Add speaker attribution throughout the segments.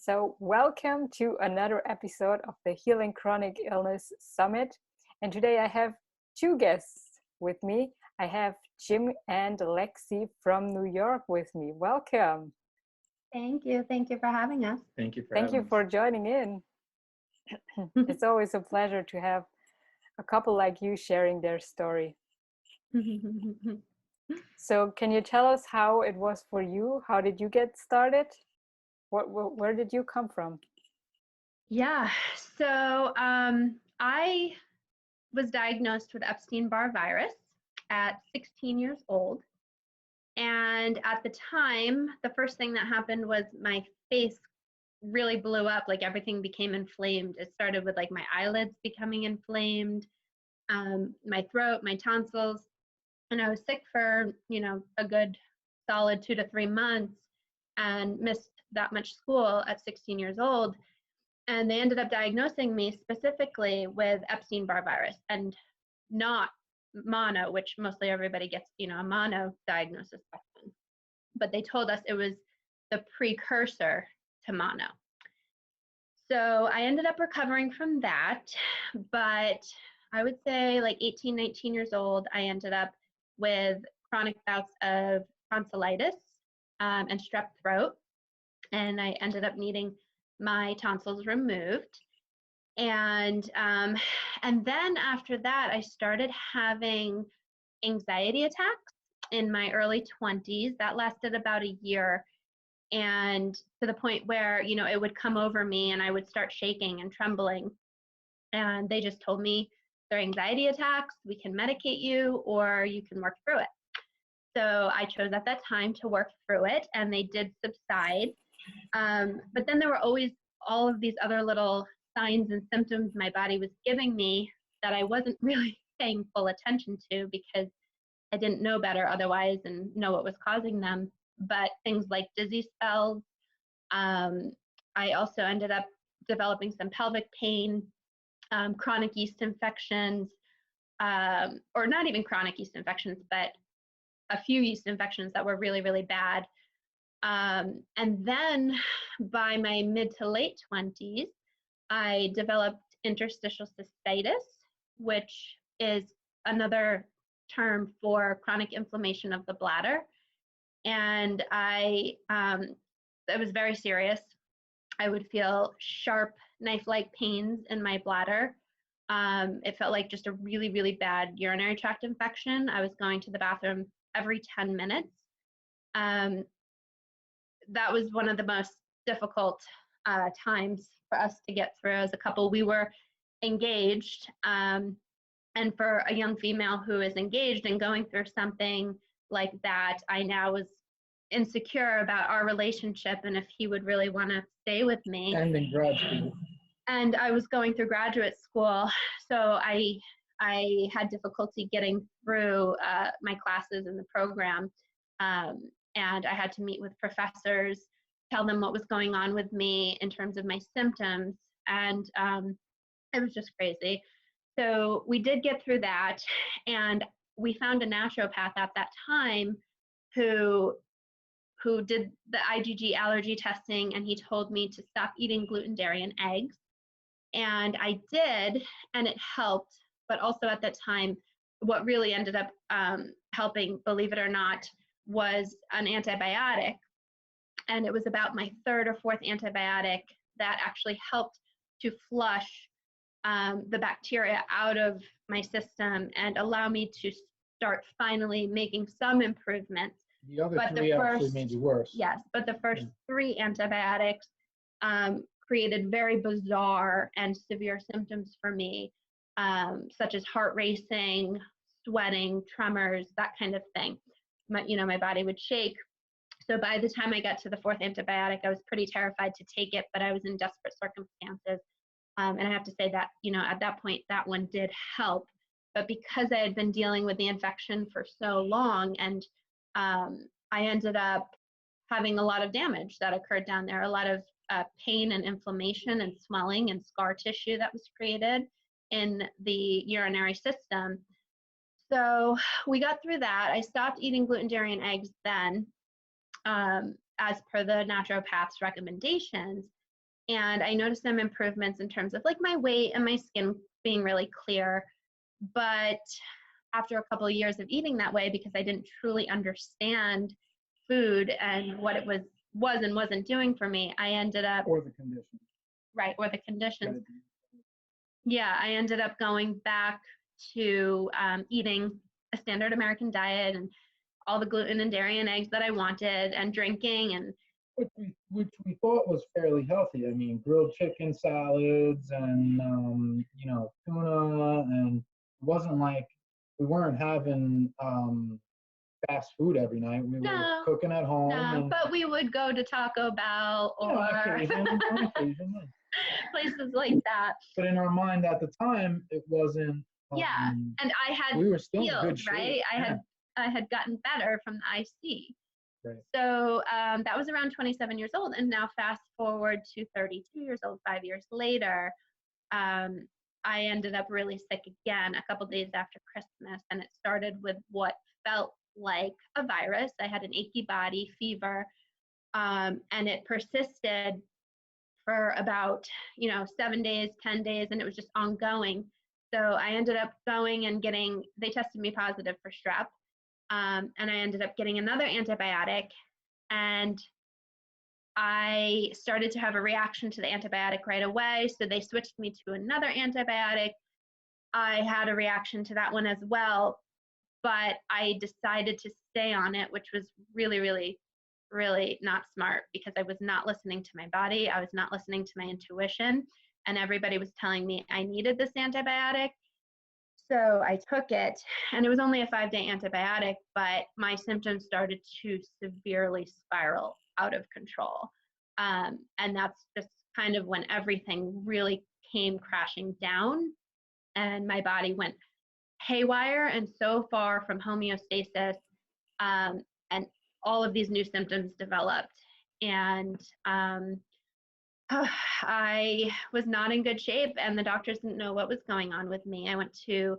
Speaker 1: So, welcome to another episode of the Healing Chronic Illness Summit. And today I have two guests with me. I have Jim and Lexi from New York with me. Welcome.
Speaker 2: Thank you. Thank you for having us.
Speaker 3: Thank you for
Speaker 1: Thank you
Speaker 3: having
Speaker 1: for
Speaker 3: us.
Speaker 1: joining in. It's always a pleasure to have a couple like you sharing their story. So, can you tell us how it was for you? How did you get started? Where did you come from?
Speaker 2: Yeah, so I was diagnosed with Epstein-Barr virus at 16 years old. And at the time, the first thing that happened was my face really blew up, like everything became inflamed. It started with like my eyelids becoming inflamed, my throat, my tonsils. And I was sick for, a good solid 2 to 3 months and missed that much school at 16 years old. And they ended up diagnosing me specifically with Epstein-Barr virus and not mono, which mostly everybody gets, a mono diagnosis back then. But they told us it was the precursor to mono. So I ended up recovering from that, but I would say like 18, 19 years old, I ended up with chronic bouts of tonsillitis and strep throat. And I ended up needing my tonsils removed. And then after that, I started having anxiety attacks in my early 20s. That lasted about a year. And to the point where, it would come over me and I would start shaking and trembling. And they just told me, they're anxiety attacks, we can medicate you, or you can work through it. So I chose at that time to work through it, and they did subside. But then there were always all of these other little signs and symptoms my body was giving me that I wasn't really paying full attention to because I didn't know better otherwise and know what was causing them. But things like dizzy spells. I also ended up developing some pelvic pain, chronic yeast infections, or not even chronic yeast infections, but a few yeast infections that were really, really bad. And then by my mid to late 20s, I developed interstitial cystitis, which is another term for chronic inflammation of the bladder. And it was very serious. I would feel sharp knife-like pains in my bladder. It felt like just a really, really bad urinary tract infection. I was going to the bathroom every 10 minutes. That was one of the most difficult times for us to get through as a couple. We were engaged, and for a young female who is engaged and going through something like that, I now was insecure about our relationship and if he would really want to stay with me.
Speaker 3: And in grad school.
Speaker 2: And I was going through graduate school, so I had difficulty getting through my classes in the program. And I had to meet with professors, tell them what was going on with me in terms of my symptoms. And it was just crazy. So we did get through that. And we found a naturopath at that time who did the IgG allergy testing. And he told me to stop eating gluten, dairy, and eggs. And I did, and it helped. But also at that time, what really ended up helping, believe it or not, was an antibiotic. And it was about my third or fourth antibiotic that actually helped to flush the bacteria out of my system and allow me to start finally making some improvements.
Speaker 3: The other three actually made you worse.
Speaker 2: Yes, but the first 3 antibiotics created very bizarre and severe symptoms for me, such as heart racing, sweating, tremors, that kind of thing. My body would shake. So by the time I got to the 4th antibiotic, I was pretty terrified to take it, but I was in desperate circumstances. And I have to say that, at that point, that one did help. But because I had been dealing with the infection for so long, and I ended up having a lot of damage that occurred down there, a lot of pain and inflammation and swelling and scar tissue that was created in the urinary system. So we got through that. I stopped eating gluten, dairy, and eggs then, as per the naturopath's recommendations. And I noticed some improvements in terms of like my weight and my skin being really clear. But after a couple of years of eating that way, because I didn't truly understand food and what it was and wasn't doing for me, I ended up,
Speaker 3: Or the condition.
Speaker 2: right, or the conditions.
Speaker 3: Right.
Speaker 2: Yeah, I ended up going back to eating a standard American diet and all the gluten and dairy and eggs that I wanted, and drinking, and
Speaker 3: Which we thought was fairly healthy. I mean, grilled chicken salads and tuna, and it wasn't like we weren't having fast food every night. We were cooking at home.
Speaker 2: No, but we would go to Taco Bell or
Speaker 3: on occasion.
Speaker 2: places like that.
Speaker 3: But in our mind at the time, it wasn't.
Speaker 2: Yeah, and I had
Speaker 3: we were still
Speaker 2: healed,
Speaker 3: in good shape.
Speaker 2: right? I had gotten better from the IC.
Speaker 3: Right.
Speaker 2: So that was around 27 years old, and now fast forward to 32 years old, 5 years later, I ended up really sick again a couple days after Christmas, and it started with what felt like a virus. I had an achy body, fever, and it persisted for about 7 days, 10 days, and it was just ongoing. So I ended up going and they tested me positive for strep, and I ended up getting another antibiotic, and I started to have a reaction to the antibiotic right away. So they switched me to another antibiotic. I had a reaction to that one as well, but I decided to stay on it, which was really, really, really not smart, because I was not listening to my body. I was not listening to my intuition, and everybody was telling me I needed this antibiotic. So I took it, and it was only a 5-day antibiotic, but my symptoms started to severely spiral out of control. And that's just kind of when everything really came crashing down, and my body went haywire and so far from homeostasis, and all of these new symptoms developed. And I was not in good shape, and the doctors didn't know what was going on with me. I went to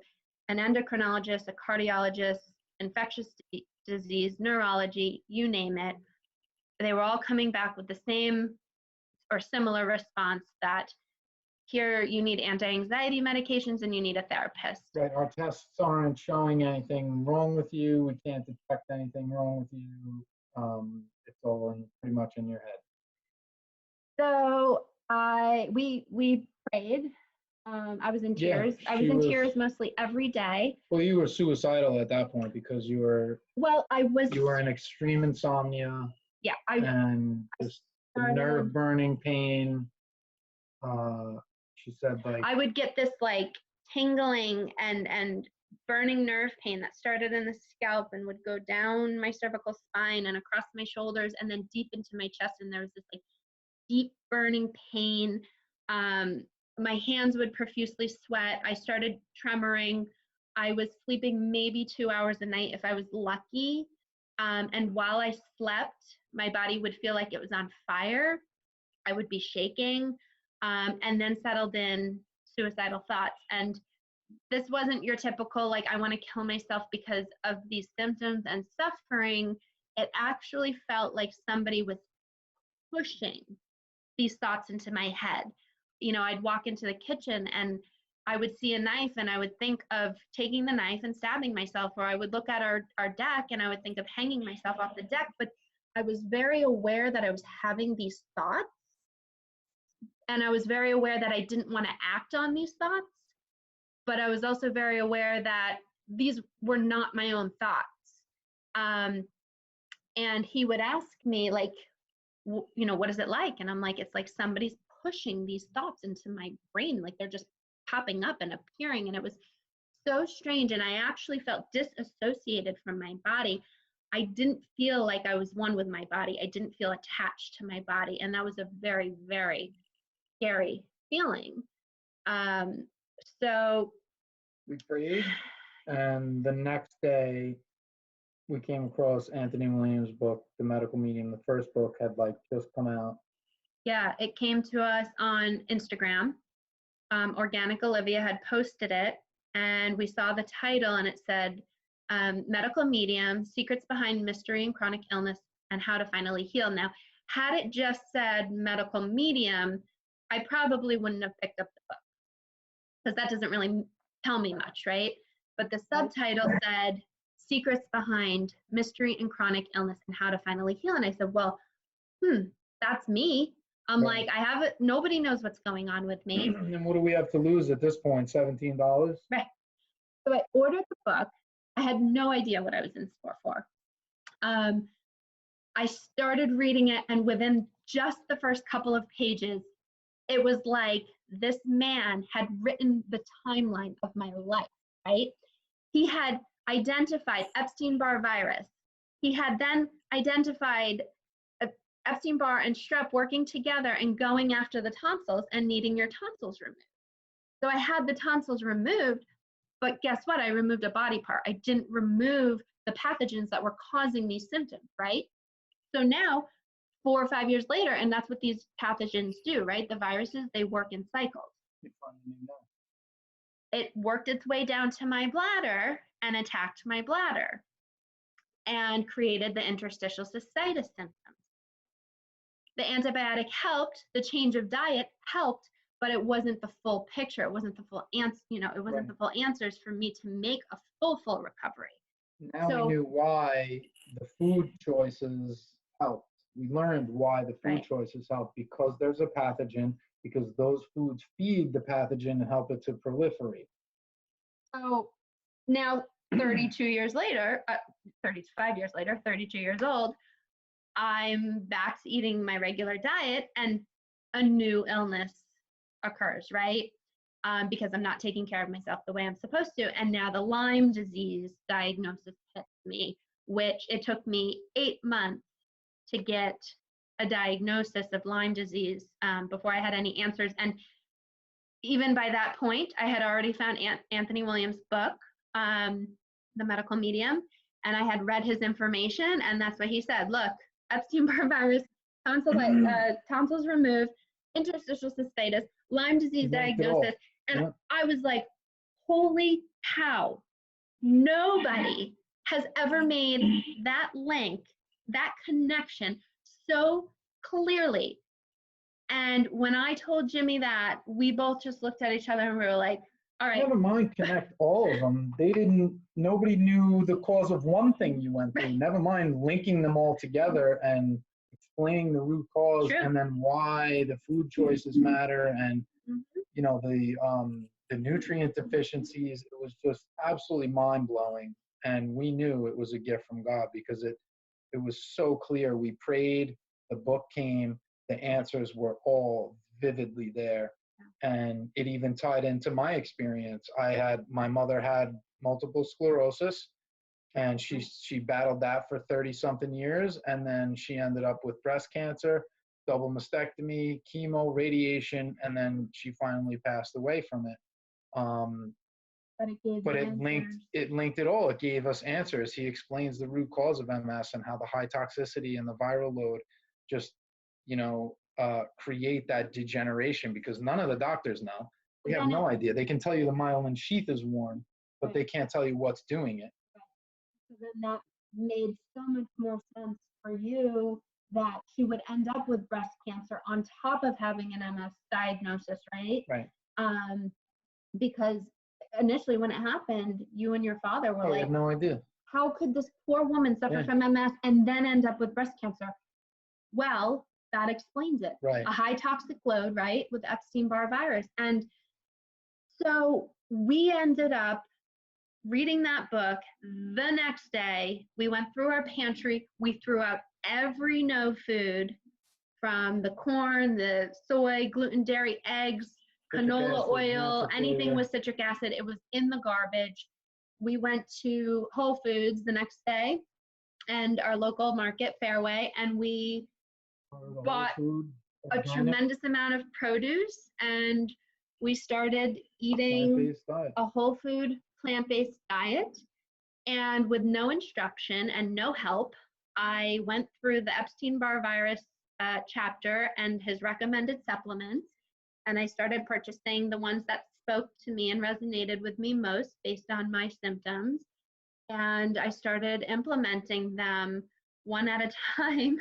Speaker 2: an endocrinologist, a cardiologist, infectious disease, neurology, you name it. They were all coming back with the same or similar response, that here you need anti-anxiety medications and you need a therapist.
Speaker 3: Right, our tests aren't showing anything wrong with you. We can't detect anything wrong with you. It's all pretty much in your head.
Speaker 2: So we prayed. I was in tears.
Speaker 3: Yeah,
Speaker 2: I was in tears mostly every day.
Speaker 3: Well, you were suicidal at that point because you were.
Speaker 2: Well, you
Speaker 3: were in extreme insomnia.
Speaker 2: Yeah,
Speaker 3: and just nerve burning pain. She said, like,
Speaker 2: I would get this like tingling and burning nerve pain that started in the scalp and would go down my cervical spine and across my shoulders and then deep into my chest, and there was this like deep burning pain. My hands would profusely sweat. I started tremoring. I was sleeping maybe 2 hours a night if I was lucky. And while I slept, my body would feel like it was on fire. I would be shaking, and then settled in suicidal thoughts. And this wasn't your typical, like, I want to kill myself because of these symptoms and suffering. It actually felt like somebody was pushing these thoughts into my head. I'd walk into the kitchen and I would see a knife and I would think of taking the knife and stabbing myself, or I would look at our deck and I would think of hanging myself off the deck. But I was very aware that I was having these thoughts, and I was very aware that I didn't want to act on these thoughts, but I was also very aware that these were not my own thoughts. And he would ask me, like, what is it like? And I'm like, it's like somebody's pushing these thoughts into my brain, like they're just popping up and appearing. And it was so strange. And I actually felt disassociated from my body. I didn't feel like I was one with my body. I didn't feel attached to my body. And that was a very, very scary feeling. So
Speaker 3: we prayed, and the next day we came across Anthony Williams' book, The Medical Medium. The first book had just come out.
Speaker 2: Yeah, it came to us on Instagram. Organic Olivia had posted it, and we saw the title, and it said, Medical Medium, Secrets Behind Mystery and Chronic Illness and How to Finally Heal. Now, had it just said Medical Medium, I probably wouldn't have picked up the book because that doesn't really tell me much, right? But the subtitle said, Secrets Behind Mystery and Chronic Illness and How to Finally Heal. And I said, well, that's me. I'm like, I have it. Nobody knows what's going on with me.
Speaker 3: And what do we have to lose at this point? $17?
Speaker 2: Right. So I ordered the book. I had no idea what I was in store for. I started reading it, and within just the first couple of pages, it was like this man had written the timeline of my life, right? He had identified Epstein-Barr virus. He had then identified Epstein-Barr and strep working together and going after the tonsils and needing your tonsils removed. So I had the tonsils removed, but guess what? I removed a body part. I didn't remove the pathogens that were causing these symptoms, right? So now, 4 or 5 years later, and that's what these pathogens do, right? The viruses, they work in cycles. It worked its way down to my bladder and attacked my bladder and created the interstitial cystitis symptoms. The antibiotic helped, the change of diet helped, but it wasn't the full picture. It wasn't the full answer, it wasn't the full answers for me to make a full recovery.
Speaker 3: Now we knew why the food choices helped. We learned why the food choices help, because there's a pathogen, because those foods feed the pathogen and help it to proliferate.
Speaker 2: So now 32 years later, 35 years later, 32 years old, I'm back to eating my regular diet and a new illness occurs, right? Because I'm not taking care of myself the way I'm supposed to. And now the Lyme disease diagnosis hits me, which it took me 8 months to get a diagnosis of Lyme disease before I had any answers. And even by that point, I had already found Anthony Williams' book, The Medical Medium, and I had read his information, and that's what he said. Look, Epstein-Barr virus, tonsils removed, interstitial cystitis, Lyme disease diagnosis. And I was like, holy cow, nobody has ever made that link, that connection so clearly. And when I told Jimmy that, we both just looked at each other and we were like, all right.
Speaker 3: Never mind connect all of them. Nobody knew the cause of one thing you went through. Never mind linking them all together and explaining the root cause and then why the food choices matter and the nutrient deficiencies. It was just absolutely mind-blowing, and we knew it was a gift from God because it was so clear. We prayed, the book came, the answers were all vividly there, and it even tied into my experience. My mother had multiple sclerosis, and she battled that for 30-something years, and then she ended up with breast cancer, double mastectomy, chemo, radiation, and then she finally passed away from it. But it linked it all. It gave us answers. He explains the root cause of MS and how the high toxicity and the viral load just, create that degeneration, because none of the doctors know. We have no idea. They can tell you the myelin sheath is worn, but they can't tell you what's doing it.
Speaker 2: So then that made so much more sense for you that she would end up with breast cancer on top of having an MS diagnosis, right?
Speaker 3: Right.
Speaker 2: Because initially when it happened, you and your father were
Speaker 3: I had no idea.
Speaker 2: How could this poor woman suffer from MS and then end up with breast cancer? Well, that explains it.
Speaker 3: Right.
Speaker 2: A high toxic load, right, with Epstein-Barr virus. And so we ended up reading that book. The next day, we went through our pantry. We threw out every no food, from the corn, the soy, gluten, dairy, eggs, canola oil, anything with citric acid. It was in the garbage. We went to Whole Foods the next day and our local market, Fairway, and we bought a tremendous amount of produce, and we started eating a whole food plant-based diet. And with no instruction and no help, I went through the Epstein-Barr virus chapter and his recommended supplements, and I started purchasing the ones that spoke to me and resonated with me most based on my symptoms. And I started implementing them one at a time.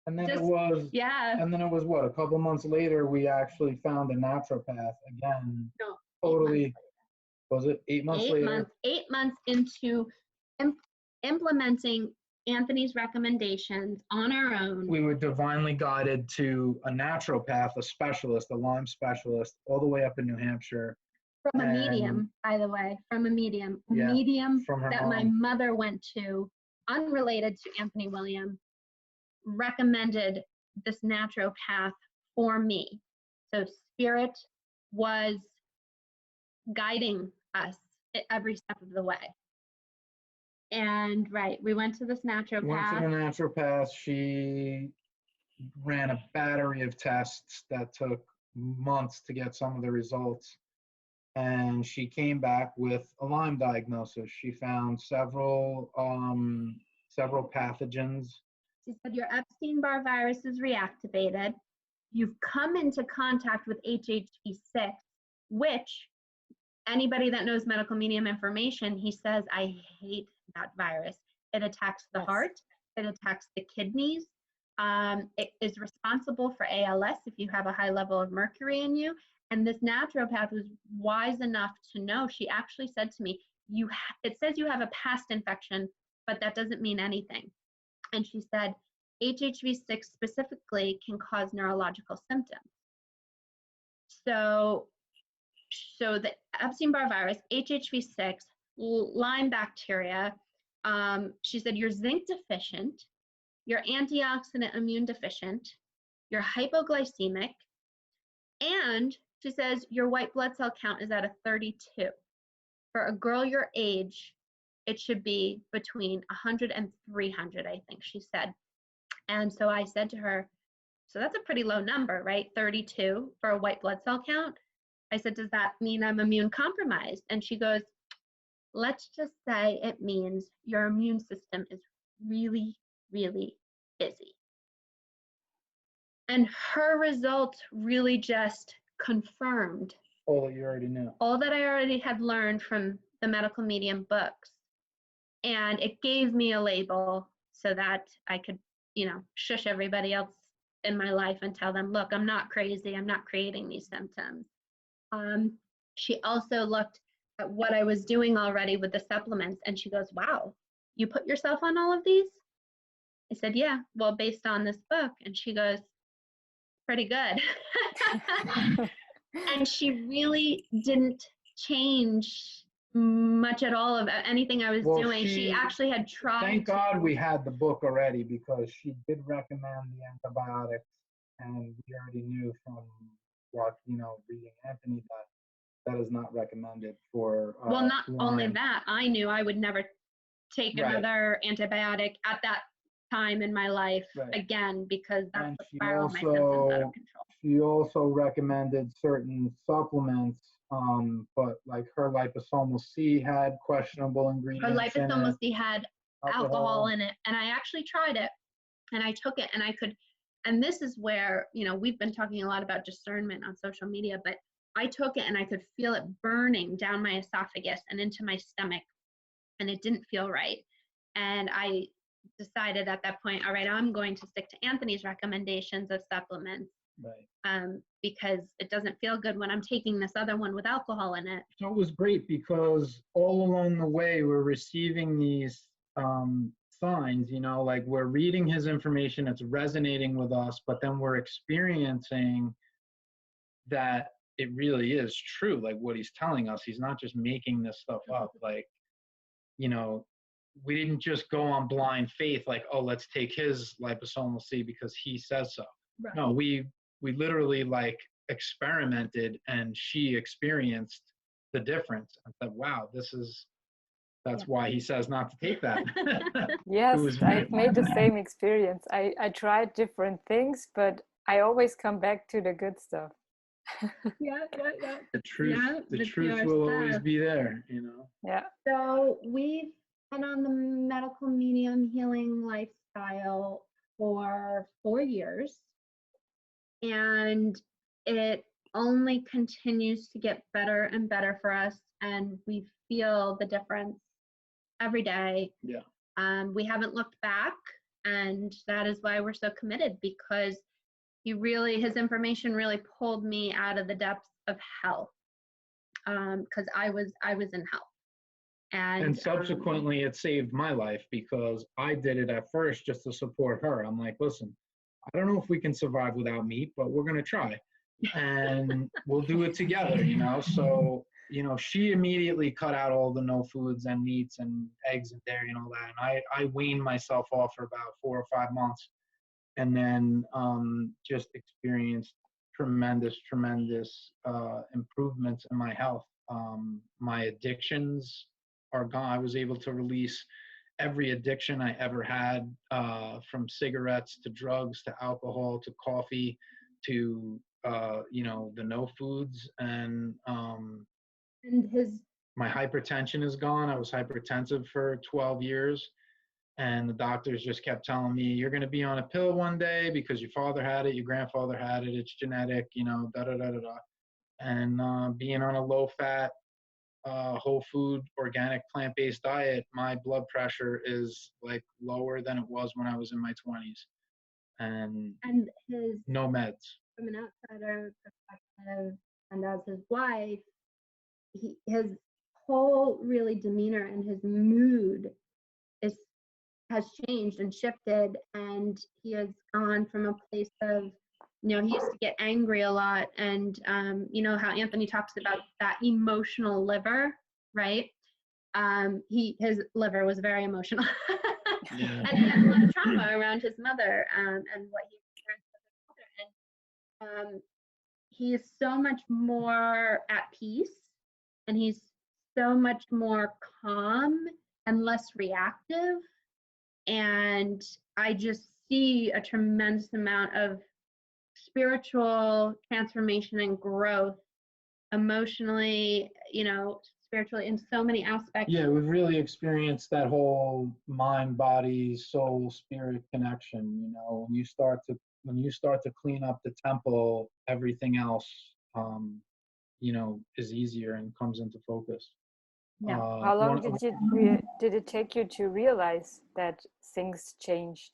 Speaker 3: And then
Speaker 2: Just-
Speaker 3: it was,
Speaker 2: Yeah.
Speaker 3: and then it was what, a couple months later, we actually found a naturopath again.
Speaker 2: No,
Speaker 3: Totally, was it 8 months later?
Speaker 2: 8 months into implementing Anthony's recommendations on our own.
Speaker 3: We were divinely guided to a naturopath, a specialist, a Lyme specialist, all the way up in New Hampshire.
Speaker 2: From a
Speaker 3: And-
Speaker 2: medium, by the way, from a medium. A
Speaker 3: Yeah,
Speaker 2: medium
Speaker 3: from her
Speaker 2: that my
Speaker 3: mom.
Speaker 2: mother went to, unrelated to Anthony William, recommended this naturopath for me. So spirit was guiding us at every step of the way. And right, we went to this
Speaker 3: Went to the
Speaker 2: naturopath.
Speaker 3: naturopath. She ran a battery of tests that took months to get some of the results. And she came back with a Lyme diagnosis. She found several pathogens.
Speaker 2: She said, your Epstein-Barr virus is reactivated. You've come into contact with HHV6, which anybody that knows medical medium information, he says, I hate that virus. It attacks the heart. It attacks the kidneys. It is responsible for ALS if you have a high level of mercury in you. And this naturopath was wise enough to know. She actually said to me, it says you have a past infection, but that doesn't mean anything. And she said, HHV6 specifically can cause neurological symptoms. So the Epstein-Barr virus, HHV6, Lyme bacteria, she said you're zinc deficient, you're antioxidant immune deficient, you're hypoglycemic, and she says your white blood cell count is at a 32. For a girl your age, it should be between 100 and 300, I think she said. And so I said to her, so that's a pretty low number, right? 32 for a white blood cell count. I said, does that mean I'm immune compromised? And she goes, let's just say it means your immune system is really, really busy. And her results really just confirmed
Speaker 3: All that you already knew.
Speaker 2: all that I already had learned from the medical medium books. And it gave me a label so that I could, shush everybody else in my life and tell them, look, I'm not crazy. I'm not creating these symptoms. She also looked at what I was doing already with the supplements, and she goes, wow, you put yourself on all of these? I said, yeah, well, based on this book. And she goes, pretty good. And she really didn't change much at all of anything I was doing. She actually had tried.
Speaker 3: Thank God we had the book already, because she did recommend the antibiotics, and we already knew from reading Anthony that is not recommended for
Speaker 2: well, not only
Speaker 3: Lyme.
Speaker 2: that, I knew I would never take another antibiotic at that time in my life again, because that's what spiraled my symptoms out of control.
Speaker 3: She also recommended certain supplements, but like her liposomal C had questionable ingredients.
Speaker 2: Her liposomal C had alcohol in it, and I actually tried it, and I took it, and I could. And this is where, we've been talking a lot about discernment on social media, but I took it and I could feel it burning down my esophagus and into my stomach, and it didn't feel right. And I decided at that point, all right, I'm going to stick to Anthony's recommendations of supplements, because it doesn't feel good when I'm taking this other one with alcohol in it.
Speaker 3: So it was great, because all along the way we're receiving these signs, like we're reading his information, it's resonating with us, but then we're experiencing that it really is true, like what he's telling us. He's not just making this stuff up. Like, we didn't just go on blind faith, like, oh, let's take his liposomal C because he says so. Right. No, we literally experimented, and she experienced the difference and said, wow, that's why he says not to take that.
Speaker 1: Yes, I made the same experience. I tried different things, but I always come back to the good stuff.
Speaker 2: Yeah.
Speaker 3: The truth will always be there,
Speaker 1: Yeah.
Speaker 2: So we've been on the medical medium healing lifestyle for 4 years, and it only continues to get better and better for us, and we feel the difference every day.
Speaker 3: Yeah.
Speaker 2: We haven't looked back. And that is why we're so committed, because his information really pulled me out of the depths of hell. Because I was in hell.
Speaker 3: And subsequently, it saved my life, because I did it at first just to support her. I'm like, listen, I don't know if we can survive without meat, but we're going to try. And we'll do it together, you know? So, you know, she immediately cut out all the no foods and meats and eggs and dairy and all that. And I weaned myself off for about 4 or 5 months, and then just experienced tremendous improvements in my health. My addictions are gone. I was able to release every addiction I ever had, from cigarettes to drugs to alcohol to coffee to you know, the no foods. And my hypertension is gone. I was hypertensive for 12 years. And the doctors just kept telling me, you're going to be on a pill one day because your father had it, your grandfather had it, it's genetic, you know, da da da da da. And being on a low-fat, whole food, organic, plant-based diet, my blood pressure is like lower than it was when I was in my 20s. And no meds.
Speaker 2: From an outsider perspective, and as his wife, his whole really demeanor and his mood has changed and shifted, and he has gone from a place of, you know, he used to get angry a lot, and you know how Anthony talks about that emotional liver, right? His liver was very emotional.
Speaker 3: Yeah.
Speaker 2: And he had a lot of trauma around his mother, and what he experienced with his mother. And he is so much more at peace, and he's so much more calm and less reactive. And I just see a tremendous amount of spiritual transformation and growth, emotionally, you know, spiritually, in so many aspects.
Speaker 3: Yeah, we've really experienced that whole mind, body, soul, spirit connection. You know, when you start to clean up the temple, everything else, you know, is easier and comes into focus.
Speaker 2: Yeah.
Speaker 1: How long did it take you to realize that things changed?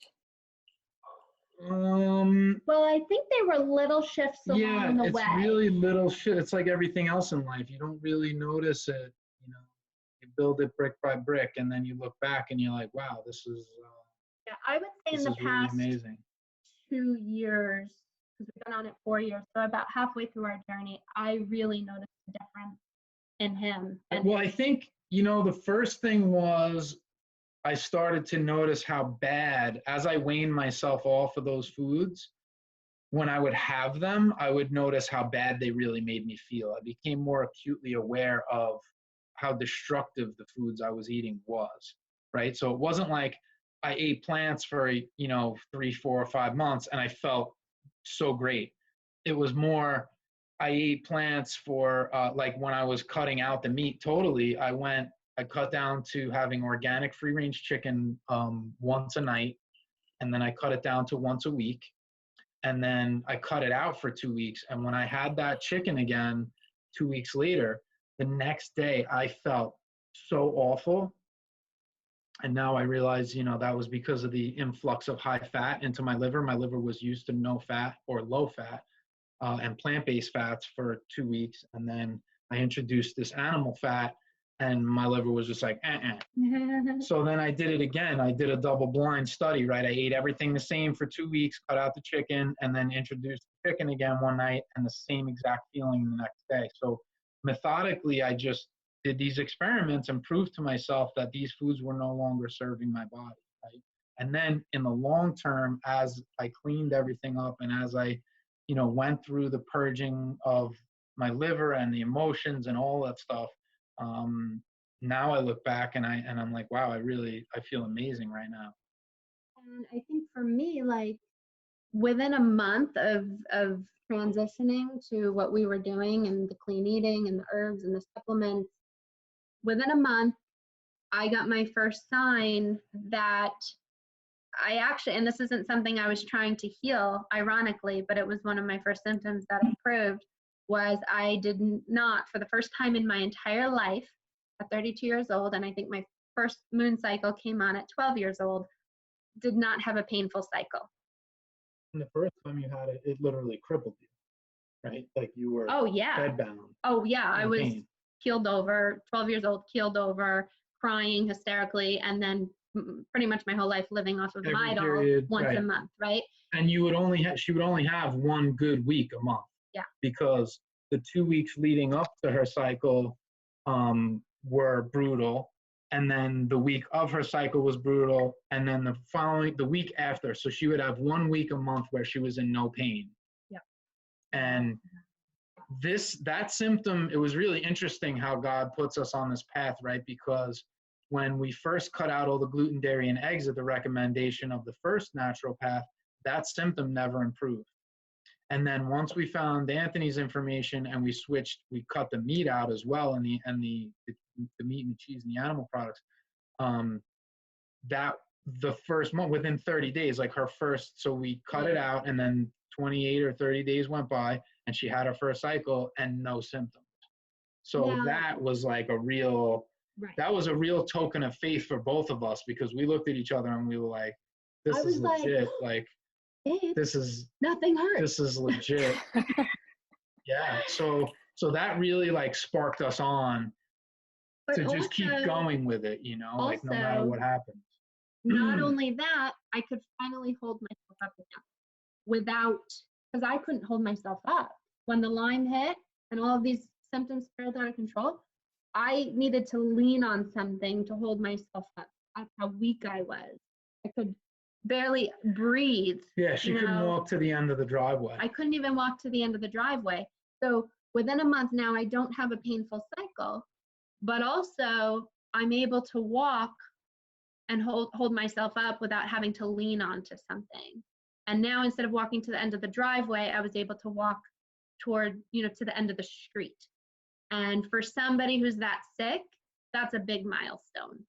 Speaker 2: Well, I think they were little shifts along the way.
Speaker 3: Yeah, it's really little shit. It's like everything else in life. You don't really notice it. You know, you build it brick by brick, and then you look back and you're like, wow, this is.
Speaker 2: Yeah, I would say in the past
Speaker 3: really amazing.
Speaker 2: 2 years, because we've been on it 4 years, so about halfway through our journey, I really noticed the difference in him.
Speaker 3: Well, I think, you know, the first thing was I started to notice how bad, as I weaned myself off of those foods, when I would have them, I would notice how bad they really made me feel. I became more acutely aware of how destructive the foods I was eating was, right? So it wasn't like I ate plants for, you know, 3, 4, or 5 months and I felt so great. It was more, I ate plants for, like when I was cutting out the meat totally, I cut down to having organic free-range chicken once a night, and then I cut it down to once a week, and then I cut it out for 2 weeks. And when I had that chicken again 2 weeks later, the next day I felt so awful. And now I realize, you know, that was because of the influx of high fat into my liver. My liver was used to no fat or low fat and plant-based fats for 2 weeks. And then I introduced this animal fat, and my liver was just like, So then I did it again. I did a double-blind study, right? I ate everything the same for 2 weeks, cut out the chicken, and then introduced the chicken again one night, and the same exact feeling the next day. So methodically, I just did these experiments and proved to myself that these foods were no longer serving my body, right? And then in the long term, as I cleaned everything up and as I, you know, went through the purging of my liver and the emotions and all that stuff, now I look back and I'm like, wow, I feel amazing right now.
Speaker 2: And I think for me, like within a month of transitioning to what we were doing and the clean eating and the herbs and the supplements, within a month, I got my first sign that I actually, and this isn't something I was trying to heal, ironically, but it was one of my first symptoms that I proved, was I did not, for the first time in my entire life, at 32 years old, and I think my first moon cycle came on at 12 years old, did not have a painful cycle.
Speaker 3: And the first time you had it, it literally crippled you, right? Like you were bedbound.
Speaker 2: Oh yeah, I was
Speaker 3: pain.
Speaker 2: keeled over, 12 years old, keeled over, crying hysterically, and then pretty much my whole life living off of Midol once a month, right?
Speaker 3: And you would only she would only have one good week a month.
Speaker 2: Yeah.
Speaker 3: Because the 2 weeks leading up to her cycle were brutal, and then the week of her cycle was brutal, and then the week after, so she would have 1 week a month where she was in no pain.
Speaker 2: Yeah.
Speaker 3: And that symptom, it was really interesting how God puts us on this path, right? Because when we first cut out all the gluten, dairy, and eggs at the recommendation of the first natural path, that symptom never improved. And then once we found Anthony's information and we cut the meat out as well, and the meat and the cheese and the animal products, that the first month, within 30 days, like her first, so we cut it out, and then 28 or 30 days went by and she had her first cycle and no symptoms. So that was like that was a real token of faith for both of us, because we looked at each other and we were like, this is legit. Like, this is
Speaker 2: nothing hurts.
Speaker 3: This is legit. Yeah. So that really like sparked us on to just keep going with it, you know, like no matter what happens.
Speaker 2: Not only that, I could finally hold myself up again because I couldn't hold myself up. When the Lyme hit and all of these symptoms spiraled out of control, I needed to lean on something to hold myself up. That's how weak I was. I could barely breathe.
Speaker 3: Yeah, she couldn't walk to the end of the driveway.
Speaker 2: I couldn't even walk to the end of the driveway. So within a month now, I don't have a painful cycle, but also I'm able to walk and hold myself up without having to lean onto something. And now instead of walking to the end of the driveway, I was able to walk toward, to the end of the street. And for somebody who's that sick, that's a big milestone.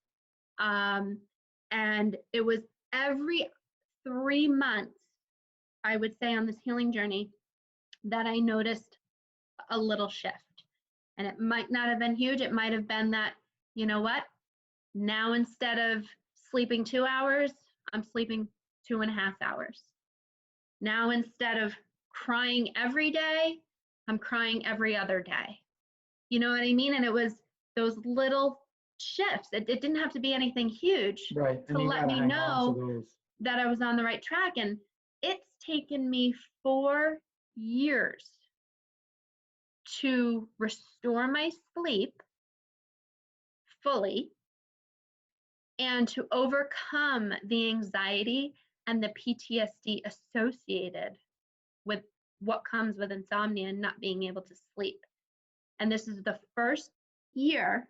Speaker 2: And it was every 3 months, I would say, on this healing journey that I noticed a little shift. And it might not have been huge. It might have been that, you know what, now instead of sleeping 2 hours, I'm sleeping 2.5 hours. Now instead of crying every day, I'm crying every other day. You know what I mean? And it was those little shifts. It didn't have to be anything huge to let me know that I was on the right track. And it's taken me 4 years to restore my sleep fully and to overcome the anxiety and the PTSD associated with what comes with insomnia and not being able to sleep. And this is the first year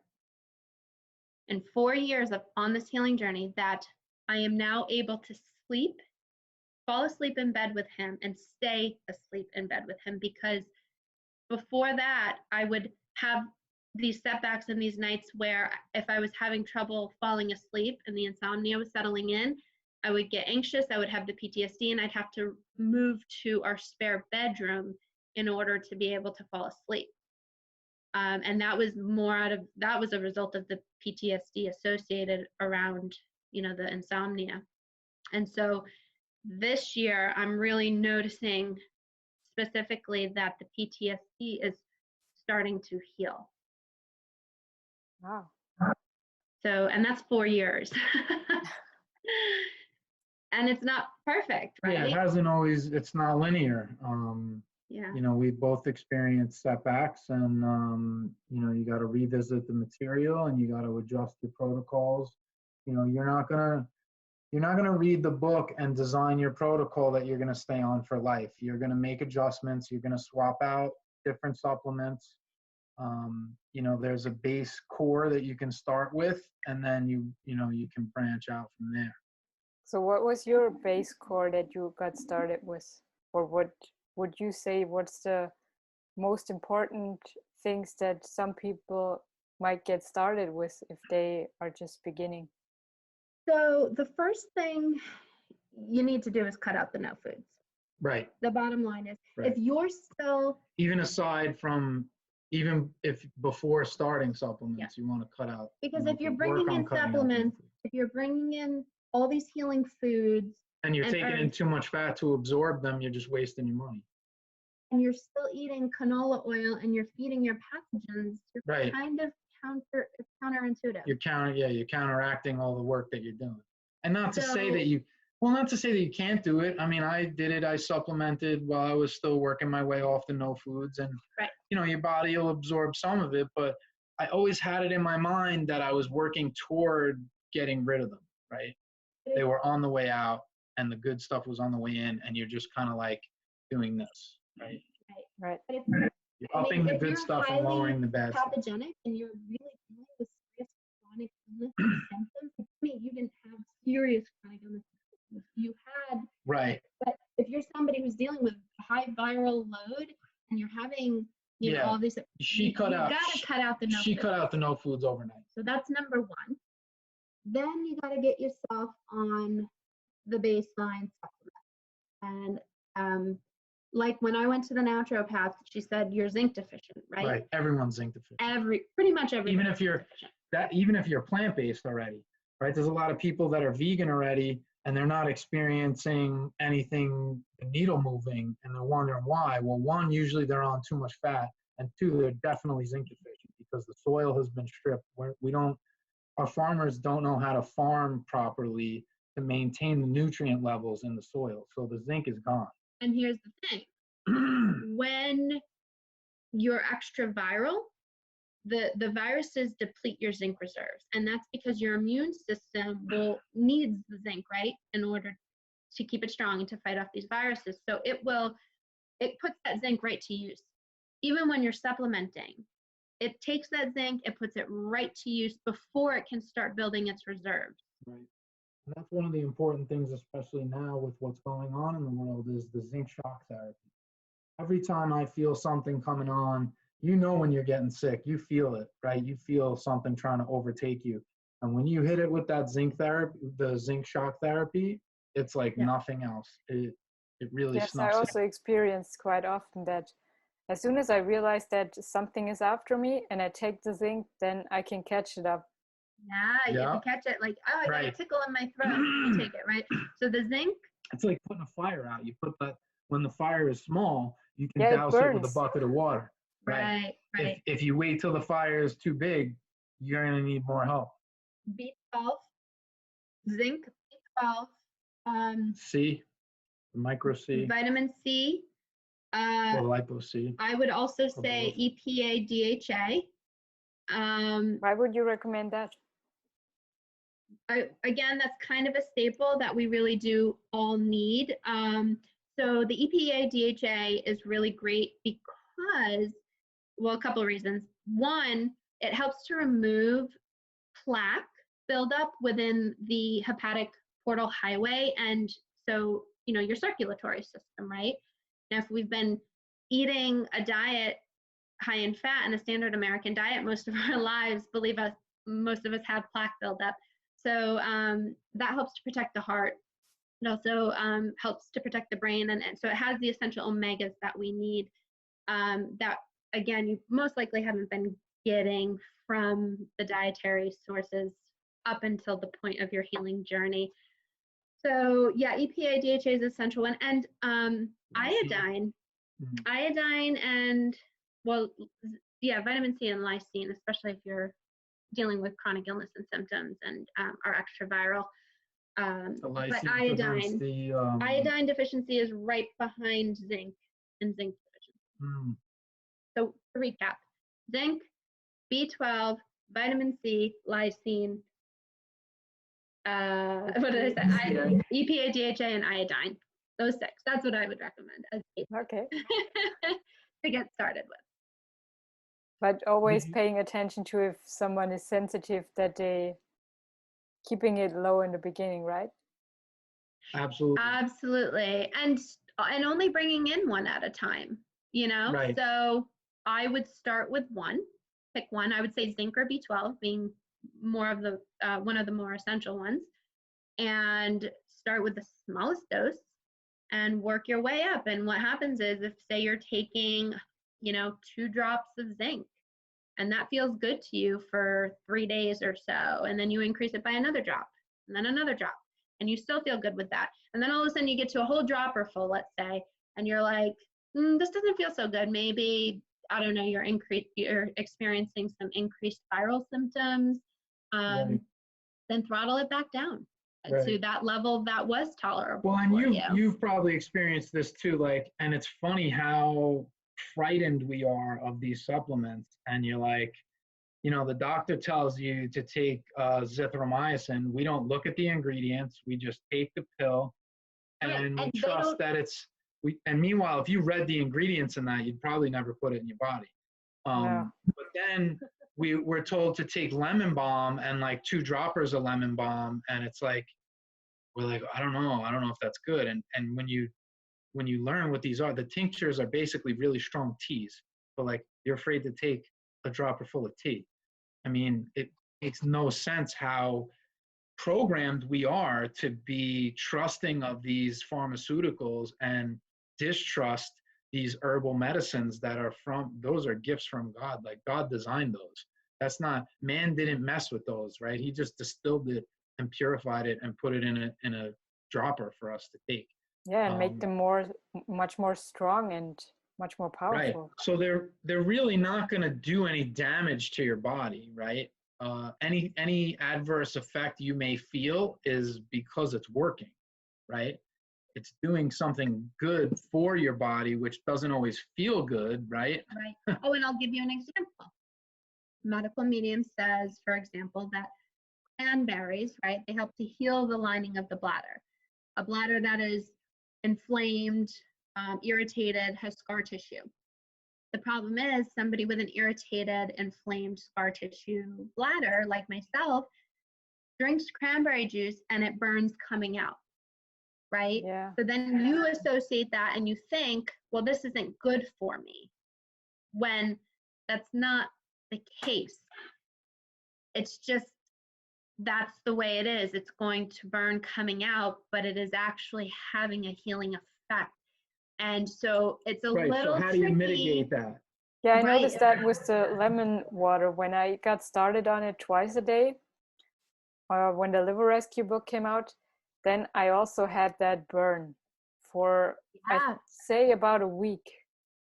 Speaker 2: in 4 years on this healing journey that I am now able to fall asleep in bed with him and stay asleep in bed with him, because before that, I would have these setbacks and these nights where if I was having trouble falling asleep and the insomnia was settling in, I would get anxious, I would have the PTSD, and I'd have to move to our spare bedroom in order to be able to fall asleep. And that was a result of the PTSD associated around, the insomnia. And so this year, I'm really noticing specifically that the PTSD is starting to heal.
Speaker 1: Wow.
Speaker 2: So, and that's 4 years. And it's not perfect, right?
Speaker 3: Yeah, it hasn't always, it's not linear.
Speaker 2: Yeah.
Speaker 3: We both experienced setbacks, and, you got to revisit the material and you got to adjust your protocols. You're not going to read the book and design your protocol that you're going to stay on for life. You're going to make adjustments. You're going to swap out different supplements. There's a base core that you can start with, and then you can branch out from there.
Speaker 1: So what was your base core that you got started with? Or what would you say, what's the most important things that some people might get started with if they are just beginning?
Speaker 2: So the first thing you need to do is cut out the no foods.
Speaker 3: Right.
Speaker 2: The bottom line is,
Speaker 3: right.
Speaker 2: If you're still...
Speaker 3: Even aside from, even if before starting supplements, you want to cut out.
Speaker 2: Because if you're bringing in supplements, if you're bringing in all these healing foods.
Speaker 3: And you're
Speaker 2: and
Speaker 3: taking in
Speaker 2: herbs,
Speaker 3: too much fat to absorb them. You're just wasting your money.
Speaker 2: and you're still eating canola oil and you're feeding your pathogens. You're
Speaker 3: Right.
Speaker 2: kind of counterintuitive.
Speaker 3: You're counteracting all the work that you're doing. And not to say that you can't do it. I mean, I did it. I supplemented while I was still working my way off the no foods, and
Speaker 2: Right.
Speaker 3: your body will absorb some of it, but I always had it in my mind that I was working toward getting rid of them, right? They were on the way out and the good stuff was on the way in, and you're just kind of like doing this, right?
Speaker 1: Right.
Speaker 2: But
Speaker 3: You're upping the
Speaker 2: if
Speaker 3: good
Speaker 2: you're
Speaker 3: stuff and lowering the bad stuff.
Speaker 2: pathogenic and you're really dealing with serious chronic illness symptoms, I mean, you didn't have serious chronic illness symptoms. You had,
Speaker 3: Right.
Speaker 2: but if you're somebody who's dealing with high viral load and you're having, you know, all these, you gotta cut out the no
Speaker 3: She
Speaker 2: foods.
Speaker 3: cut out the no foods overnight.
Speaker 2: So that's number one. Then you gotta get yourself on the baseline supplement. And like when I went to the naturopath, she said you're zinc deficient, right?
Speaker 3: Right. Everyone's zinc deficient.
Speaker 2: Pretty much everyone.
Speaker 3: Even if you're plant-based already, right? There's a lot of people that are vegan already and they're not experiencing anything needle moving, and they're wondering why. Well, one, usually they're on too much fat, and two, they're definitely zinc deficient because the soil has been stripped. Our farmers don't know how to farm properly to maintain the nutrient levels in the soil. So the zinc is gone.
Speaker 2: And here's the thing. When you're extra viral, the viruses deplete your zinc reserves. And that's because your immune system needs the zinc, right? In order to keep it strong and to fight off these viruses. So it puts that zinc right to use. Even when you're supplementing, it takes that zinc, it puts it right to use before it can start building its reserves.
Speaker 3: Right. And that's one of the important things, especially now with what's going on in the world, is the zinc shock therapy. Every time I feel something coming on, when you're getting sick, you feel it, right? You feel something trying to overtake you. And when you hit it with that zinc therapy, the zinc shock therapy, it's like nothing else. It really
Speaker 1: Yes,
Speaker 3: snuffs
Speaker 1: I also experience quite often that as soon as I realize that something is after me and I take the zinc, then I can catch it up.
Speaker 2: Yeah, you can catch it like, oh, I got a tickle in my throat. You take it, right? So the zinc.
Speaker 3: It's like putting a fire out. You put that, when the fire is small, you can douse it with a bucket of water.
Speaker 2: Right.
Speaker 3: If you wait till the fire is too big, you're going to need more help.
Speaker 2: B12, zinc, B12.
Speaker 3: C, micro C.
Speaker 2: Vitamin C.
Speaker 3: Or lipo C.
Speaker 2: I would also say EPA, DHA.
Speaker 1: Why would you recommend that?
Speaker 2: Again, that's kind of a staple that we really do all need. So the EPA, DHA is really great because, well, a couple of reasons. One, it helps to remove plaque buildup within the hepatic portal highway, and so your circulatory system, right? Now, if we've been eating a diet high in fat and a standard American diet most of our lives, believe us, most of us have plaque buildup. So that helps to protect the heart. It also helps to protect the brain, and so it has the essential omegas that we need. That again, you most likely haven't been getting from the dietary sources up until the point of your healing journey. So yeah, EPA, DHA is essential one, and iodine, and vitamin C and lysine, especially if you're dealing with chronic illness and symptoms and are extra viral. But iodine deficiency is right behind zinc and zinc deficiency. So to recap, zinc, B12, vitamin C, lysine, what did I say? EPA, DHA, and iodine. Those 6. That's what I would recommend as to get started with.
Speaker 1: But always paying attention to if someone is sensitive, that they keeping it low in the beginning, right?
Speaker 2: Absolutely. And only bringing in one at a time, Right. So I would start with one. Pick one. I would say zinc or B12 being more of the one of the more essential ones, and start with the smallest dose and work your way up. And what happens is, if say you're taking 2 drops of zinc and that feels good to you for 3 days or so, and then you increase it by another drop and then another drop, and you still feel good with that. And then all of a sudden you get to a whole dropper full, let's say, and you're like, this doesn't feel so good. Maybe, I don't know, you're experiencing some increased viral symptoms.
Speaker 3: Right.
Speaker 2: Then throttle it back down to that level that was tolerable.
Speaker 3: Well, and
Speaker 2: for
Speaker 3: you've probably experienced this too, like, and it's funny how frightened we are of these supplements. And you're like, you know, the doctor tells you to take zithromycin. We don't look at the ingredients. We just take the pill, and we trust that and meanwhile, if you read the ingredients in that, you'd probably never put it in your body. But then we're told to take lemon balm and like 2 droppers of lemon balm, and it's like, we're like, I don't know if that's good. And when you learn what these are, the tinctures are basically really strong teas. But like, you're afraid to take a dropper full of tea. I mean, it makes no sense how programmed we are to be trusting of these pharmaceuticals and distrust these herbal medicines that are those are gifts from God. Like, God designed those. That's not, man didn't mess with those, right? He just distilled it and purified it and put it in a dropper for us to take.
Speaker 1: Yeah, and make them much more strong and much more powerful.
Speaker 3: Right. So they're really not going to do any damage to your body, right? Any adverse effect you may feel is because it's working, right? It's doing something good for your body, which doesn't always feel good, right?
Speaker 2: Right. Oh, and I'll give you an example. Medical medium says, for example, that cranberries, right, they help to heal the lining of the bladder. A bladder that is inflamed, irritated, has scar tissue. The problem is somebody with an irritated, inflamed scar tissue bladder, like myself, drinks cranberry juice and it burns coming out, right?
Speaker 1: Yeah.
Speaker 2: So then you associate that and you think, well, this isn't good for me, when that's not the case. It's just, that's the way it is. It's going to burn coming out, but it is actually having a healing effect. And so it's a little
Speaker 3: So how
Speaker 2: tricky.
Speaker 3: do you mitigate that?
Speaker 1: Yeah, I noticed that with the lemon water when I got started on it twice a day. When the liver rescue book came out, then I also had that burn for, I'd say, about a week.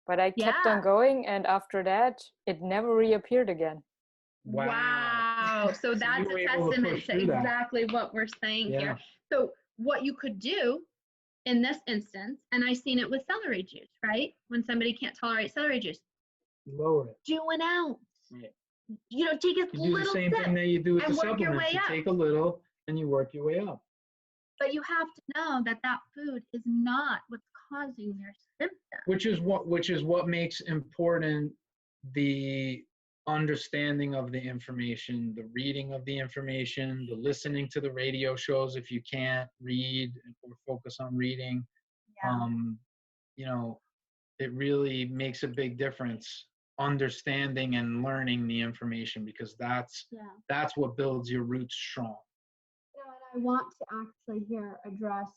Speaker 1: But I kept on going, and after that, it never reappeared again.
Speaker 2: Wow. So that's a testament to exactly what we're saying here. So what you could do in this instance, and I've seen it with celery juice, right? When somebody can't tolerate celery juice,
Speaker 3: lower it.
Speaker 2: Do an ounce.
Speaker 3: Right.
Speaker 2: You know, take a little
Speaker 3: do the same thing that you do with the supplements. You take a little and you work your way up.
Speaker 2: But you have to know that that food is not what's causing your symptoms.
Speaker 3: Which is what makes important the understanding of the information, the reading of the information, the listening to the radio shows if you can't read or focus on reading. You know, it really makes a big difference understanding and learning the information, because that's what builds your roots strong.
Speaker 2: You know, and I want to actually here address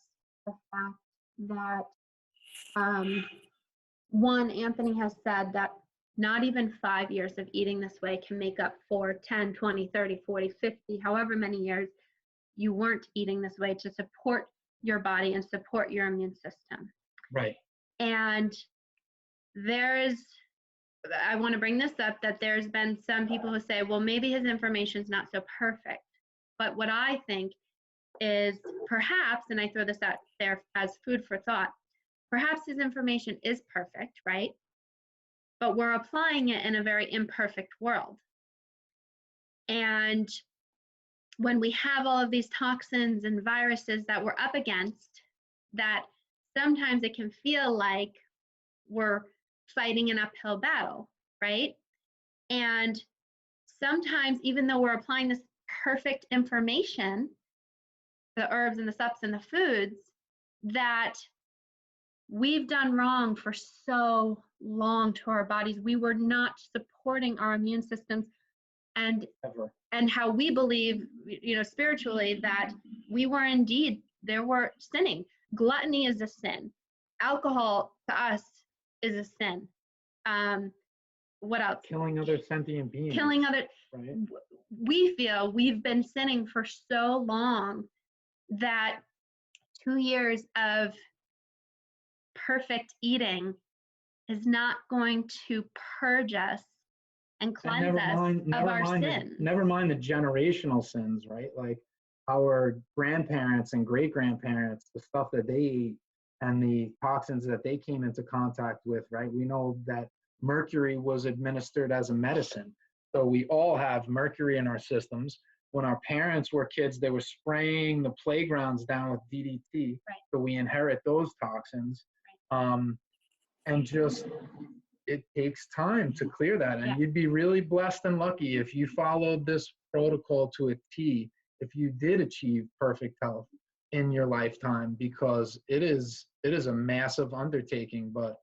Speaker 2: the fact that one, Anthony has said that not even 5 years of eating this way can make up for 10, 20, 30, 40, 50, however many years you weren't eating this way to support your body and support your immune system.
Speaker 3: Right.
Speaker 2: And I want to bring this up, that there's been some people who say, well, maybe his information is not so perfect. But what I think is perhaps, and I throw this out there as food for thought, perhaps his information is perfect, right? But we're applying it in a very imperfect world. And when we have all of these toxins and viruses that we're up against, that sometimes it can feel like we're fighting an uphill battle, right? And sometimes, even though we're applying this perfect information, the herbs and the sups and the foods, that we've done wrong for so long to our bodies, we were not supporting our immune systems, and how we believe, you know, spiritually, that we were indeed, there were sinning. Gluttony is a sin. Alcohol to us is a sin. What else?
Speaker 3: Killing other sentient beings.
Speaker 2: Right. We feel we've been sinning for so long that 2 years of perfect eating is not going to purge us and cleanse us of our sins.
Speaker 3: Never mind the generational sins, right? Like our grandparents and great-grandparents, the stuff that they ate and the toxins that they came into contact with, right? We know that mercury was administered as a medicine. So we all have mercury in our systems. When our parents were kids, they were spraying the playgrounds down with DDT.
Speaker 2: Right.
Speaker 3: So we inherit those toxins. Right. And just, it takes time to clear that. And you'd be really blessed and lucky if you followed this protocol to a T, if you did achieve perfect health in your lifetime, because it is a massive undertaking, but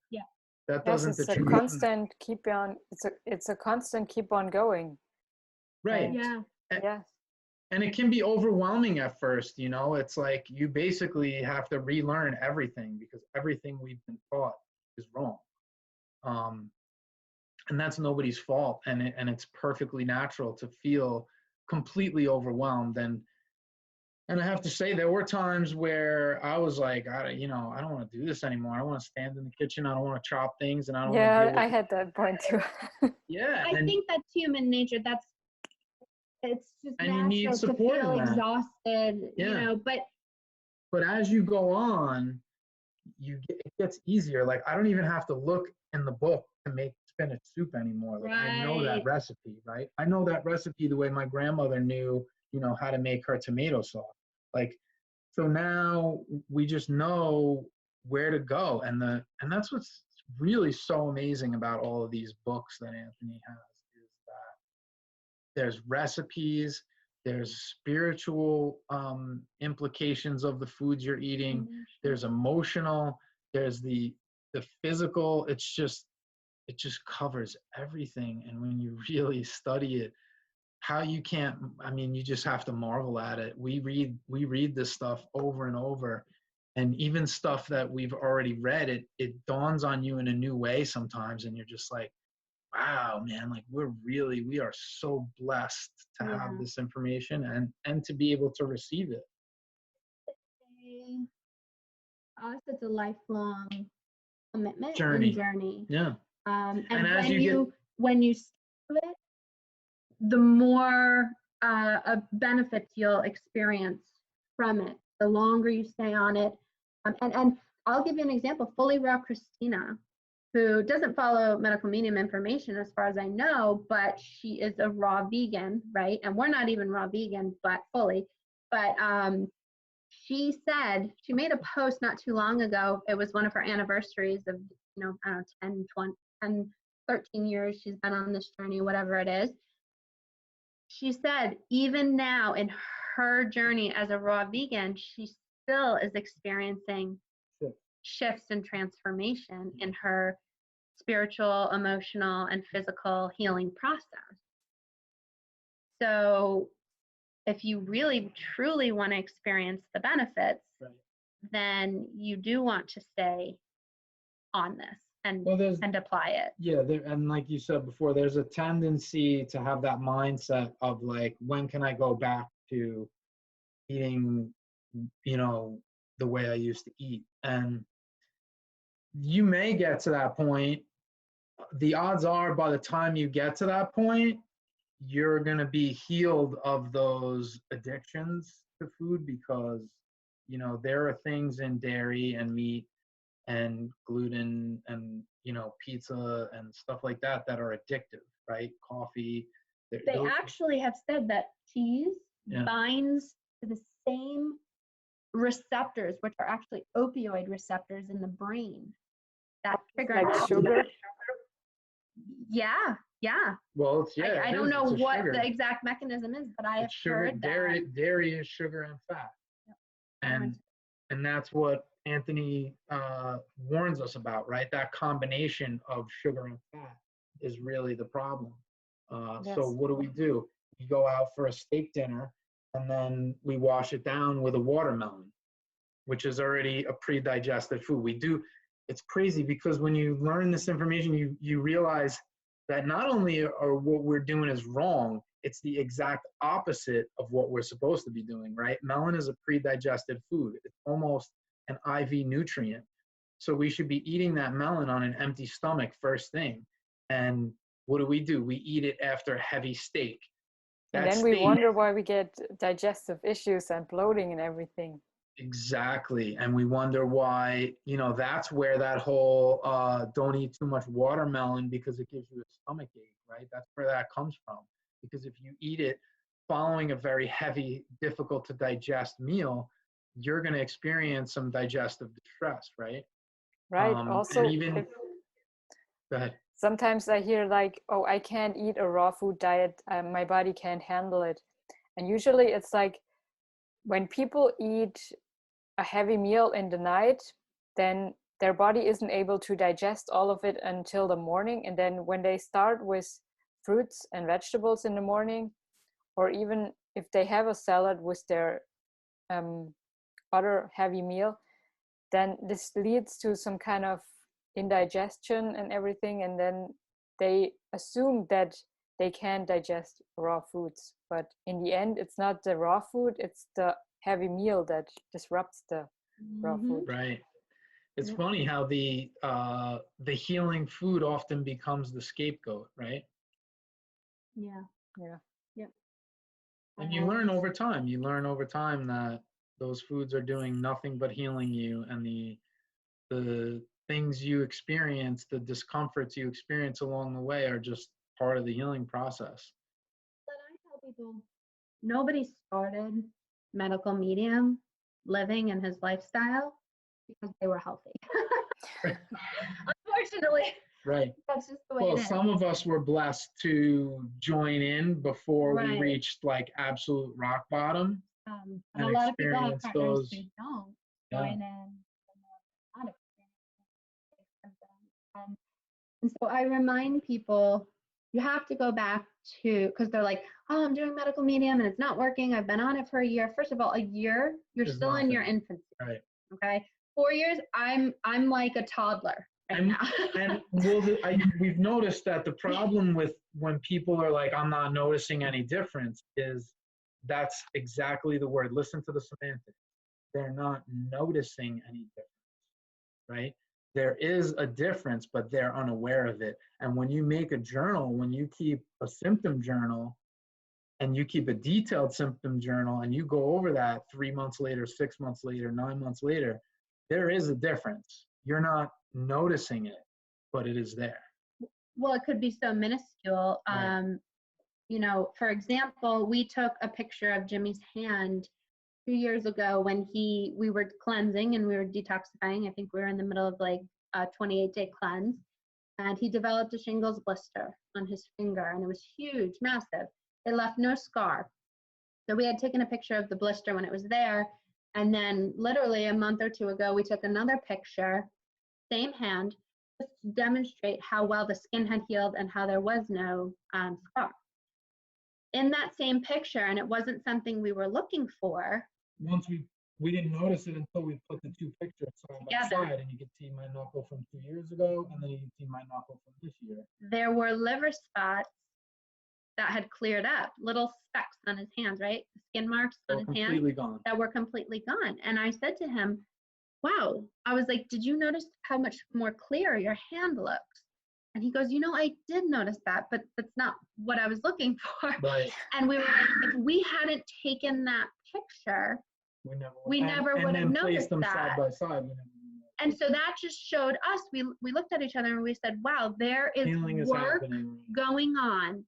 Speaker 3: that doesn't
Speaker 1: it's a constant keep on, it's a constant keep on going.
Speaker 3: Right.
Speaker 1: And,
Speaker 3: and it can be overwhelming at first, you know. It's like you basically have to relearn everything because everything we've been taught is wrong. And that's nobody's fault, and it's perfectly natural to feel completely overwhelmed. And I have to say, there were times where I was like, I don't want to do this anymore. I want to stand in the kitchen. I don't want to chop things, and I don't want to deal with
Speaker 1: I had that point too.
Speaker 2: I think that's human nature. It's just
Speaker 3: and
Speaker 2: natural
Speaker 3: you need support
Speaker 2: to feel exhausted, you know,
Speaker 3: but as you go on, it gets easier. Like, I don't even have to look in the book to make spinach soup anymore. Like, I know that recipe, right? I know that recipe the way my grandmother knew, you know, how to make her tomato sauce. Like, so now we just know where to go. And that's what's really so amazing about all of these books that Anthony has, is that there's recipes, there's spiritual implications of the foods you're eating, there's emotional, there's the physical. It just covers everything. And when you really study it, you just have to marvel at it. We read this stuff over and over, and even stuff that we've already read, it dawns on you in a new way sometimes, and you're just like, wow, man, like we are so blessed to have this information and to be able to receive it.
Speaker 2: For us, it's a lifelong commitment
Speaker 3: journey.
Speaker 2: And journey.
Speaker 3: Yeah.
Speaker 2: And
Speaker 3: as
Speaker 2: when you stick to it, the more benefits you'll experience from it, the longer you stay on it. And I'll give you an example. Fully Raw Christina, who doesn't follow medical medium information as far as I know, but she is a raw vegan, right? And we're not even raw vegan, but fully. But she said, she made a post not too long ago. It was one of her anniversaries of, I don't know, 10, 13 years she's been on this journey, whatever it is. She said, even now in her journey as a raw vegan, she still is experiencing shifts and transformation in her spiritual, emotional, and physical healing process. So if you really, truly want to experience the benefits, then you do want to stay on this and apply it.
Speaker 3: Yeah, and like you said before, there's a tendency to have that mindset of like, when can I go back to eating, the way I used to eat? And you may get to that point. The odds are, by the time you get to that point, you're going to be healed of those addictions to food, because, there are things in dairy and meat and gluten and, pizza and stuff like that are addictive, right? Coffee.
Speaker 2: They actually have said that cheese binds to the same receptors, which are actually opioid receptors in the brain that trigger
Speaker 1: like sugar.
Speaker 2: Yeah.
Speaker 3: Well,
Speaker 2: I don't know what the exact mechanism is, but I have heard that.
Speaker 3: Dairy is sugar and fat. Yep. And that's what Anthony warns us about, right? That combination of sugar and fat is really the problem. So what do? We go out for a steak dinner, and then we wash it down with a watermelon, which is already a pre-digested food. It's crazy, because when you learn this information, you realize that not only are what we're doing is wrong, it's the exact opposite of what we're supposed to be doing, right? Melon is a pre-digested food. It's almost an IV nutrient. So we should be eating that melon on an empty stomach first thing. And what do? We eat it after a heavy steak.
Speaker 1: And
Speaker 3: That
Speaker 1: then we
Speaker 3: steak,
Speaker 1: wonder why we get digestive issues and bloating and everything.
Speaker 3: exactly. And we wonder why, that's where that whole don't eat too much watermelon because it gives you a stomach ache, right? That's where that comes from. Because if you eat it following a very heavy, difficult to digest meal, you're going to experience some digestive distress, right?
Speaker 1: Right. Also,
Speaker 3: and even, go ahead.
Speaker 1: Sometimes I hear like, oh, I can't eat a raw food diet. My body can't handle it. And usually it's like when people eat a heavy meal in the night, then their body isn't able to digest all of it until the morning. And then when they start with fruits and vegetables in the morning, or even if they have a salad with their other heavy meal, then this leads to some kind of indigestion and everything, and then they assume that they can digest raw foods, but in the end it's not the raw food, it's the heavy meal that disrupts the raw food.
Speaker 3: Right. It's funny how the healing food often becomes the scapegoat, right?
Speaker 2: Yeah.
Speaker 3: And you learn over time that those foods are doing nothing but healing you, and the things you experience, the discomforts you experience along the way are just part of the healing process.
Speaker 2: But I tell people, nobody started medical medium living in his lifestyle because they were healthy. Unfortunately.
Speaker 3: Right.
Speaker 2: That's just the way it is.
Speaker 3: Some of us were blessed to join in before we
Speaker 2: Right.
Speaker 3: reached like absolute rock bottom.
Speaker 2: And
Speaker 3: and
Speaker 2: a lot of people have
Speaker 3: experience
Speaker 2: partners
Speaker 3: those.
Speaker 2: who don't
Speaker 3: Yeah.
Speaker 2: join in and not experience symptoms. And so I remind people, you have to go back to, because they're like, oh, I'm doing medical medium and it's not working. I've been on it for a year. First of all, a year, you're
Speaker 3: Is
Speaker 2: still in your
Speaker 3: nothing.
Speaker 2: infancy.
Speaker 3: Right.
Speaker 2: Okay. 4 years, I'm like a toddler right now.
Speaker 3: And we've noticed that the problem with when people are like, I'm not noticing any difference, is that's exactly the word. Listen to the semantics. They're not noticing any difference, right? There is a difference, but they're unaware of it. And when you make a journal, when you keep a symptom journal, and you keep a detailed symptom journal, and you go over that 3 months later, 6 months later, 9 months later, there is a difference. You're not noticing it, but it is there.
Speaker 2: Well, it could be so minuscule.
Speaker 3: Right.
Speaker 2: For example, we took a picture of Jimmy's hand 2 years ago when we were cleansing and we were detoxifying. I think we were in the middle of like a 28-day cleanse, and he developed a shingles blister on his finger, and it was huge, massive. It left no scar. So we had taken a picture of the blister when it was there, and then literally a month or two ago, we took another picture, same hand, just to demonstrate how well the skin had healed and how there was no scar. In that same picture, and it wasn't something we were looking for.
Speaker 3: Once we didn't notice it until we put the two pictures side by side, and you could see my knuckle from 2 years ago, and then you can see my knuckle from this year.
Speaker 2: There were liver spots that had cleared up, little specks on his hands, right? Skin marks on his hands
Speaker 3: Gone.
Speaker 2: that were completely gone. And I said to him, wow, I was like, did you notice how much more clear your hand looks? And he goes, I did notice that, but that's not what I was looking for.
Speaker 3: Right.
Speaker 2: And we were like, if we hadn't taken that picture, we never would have noticed
Speaker 3: them
Speaker 2: that.
Speaker 3: Side by side.
Speaker 2: And so that just showed us, we looked at each other and we said, wow, there is work going on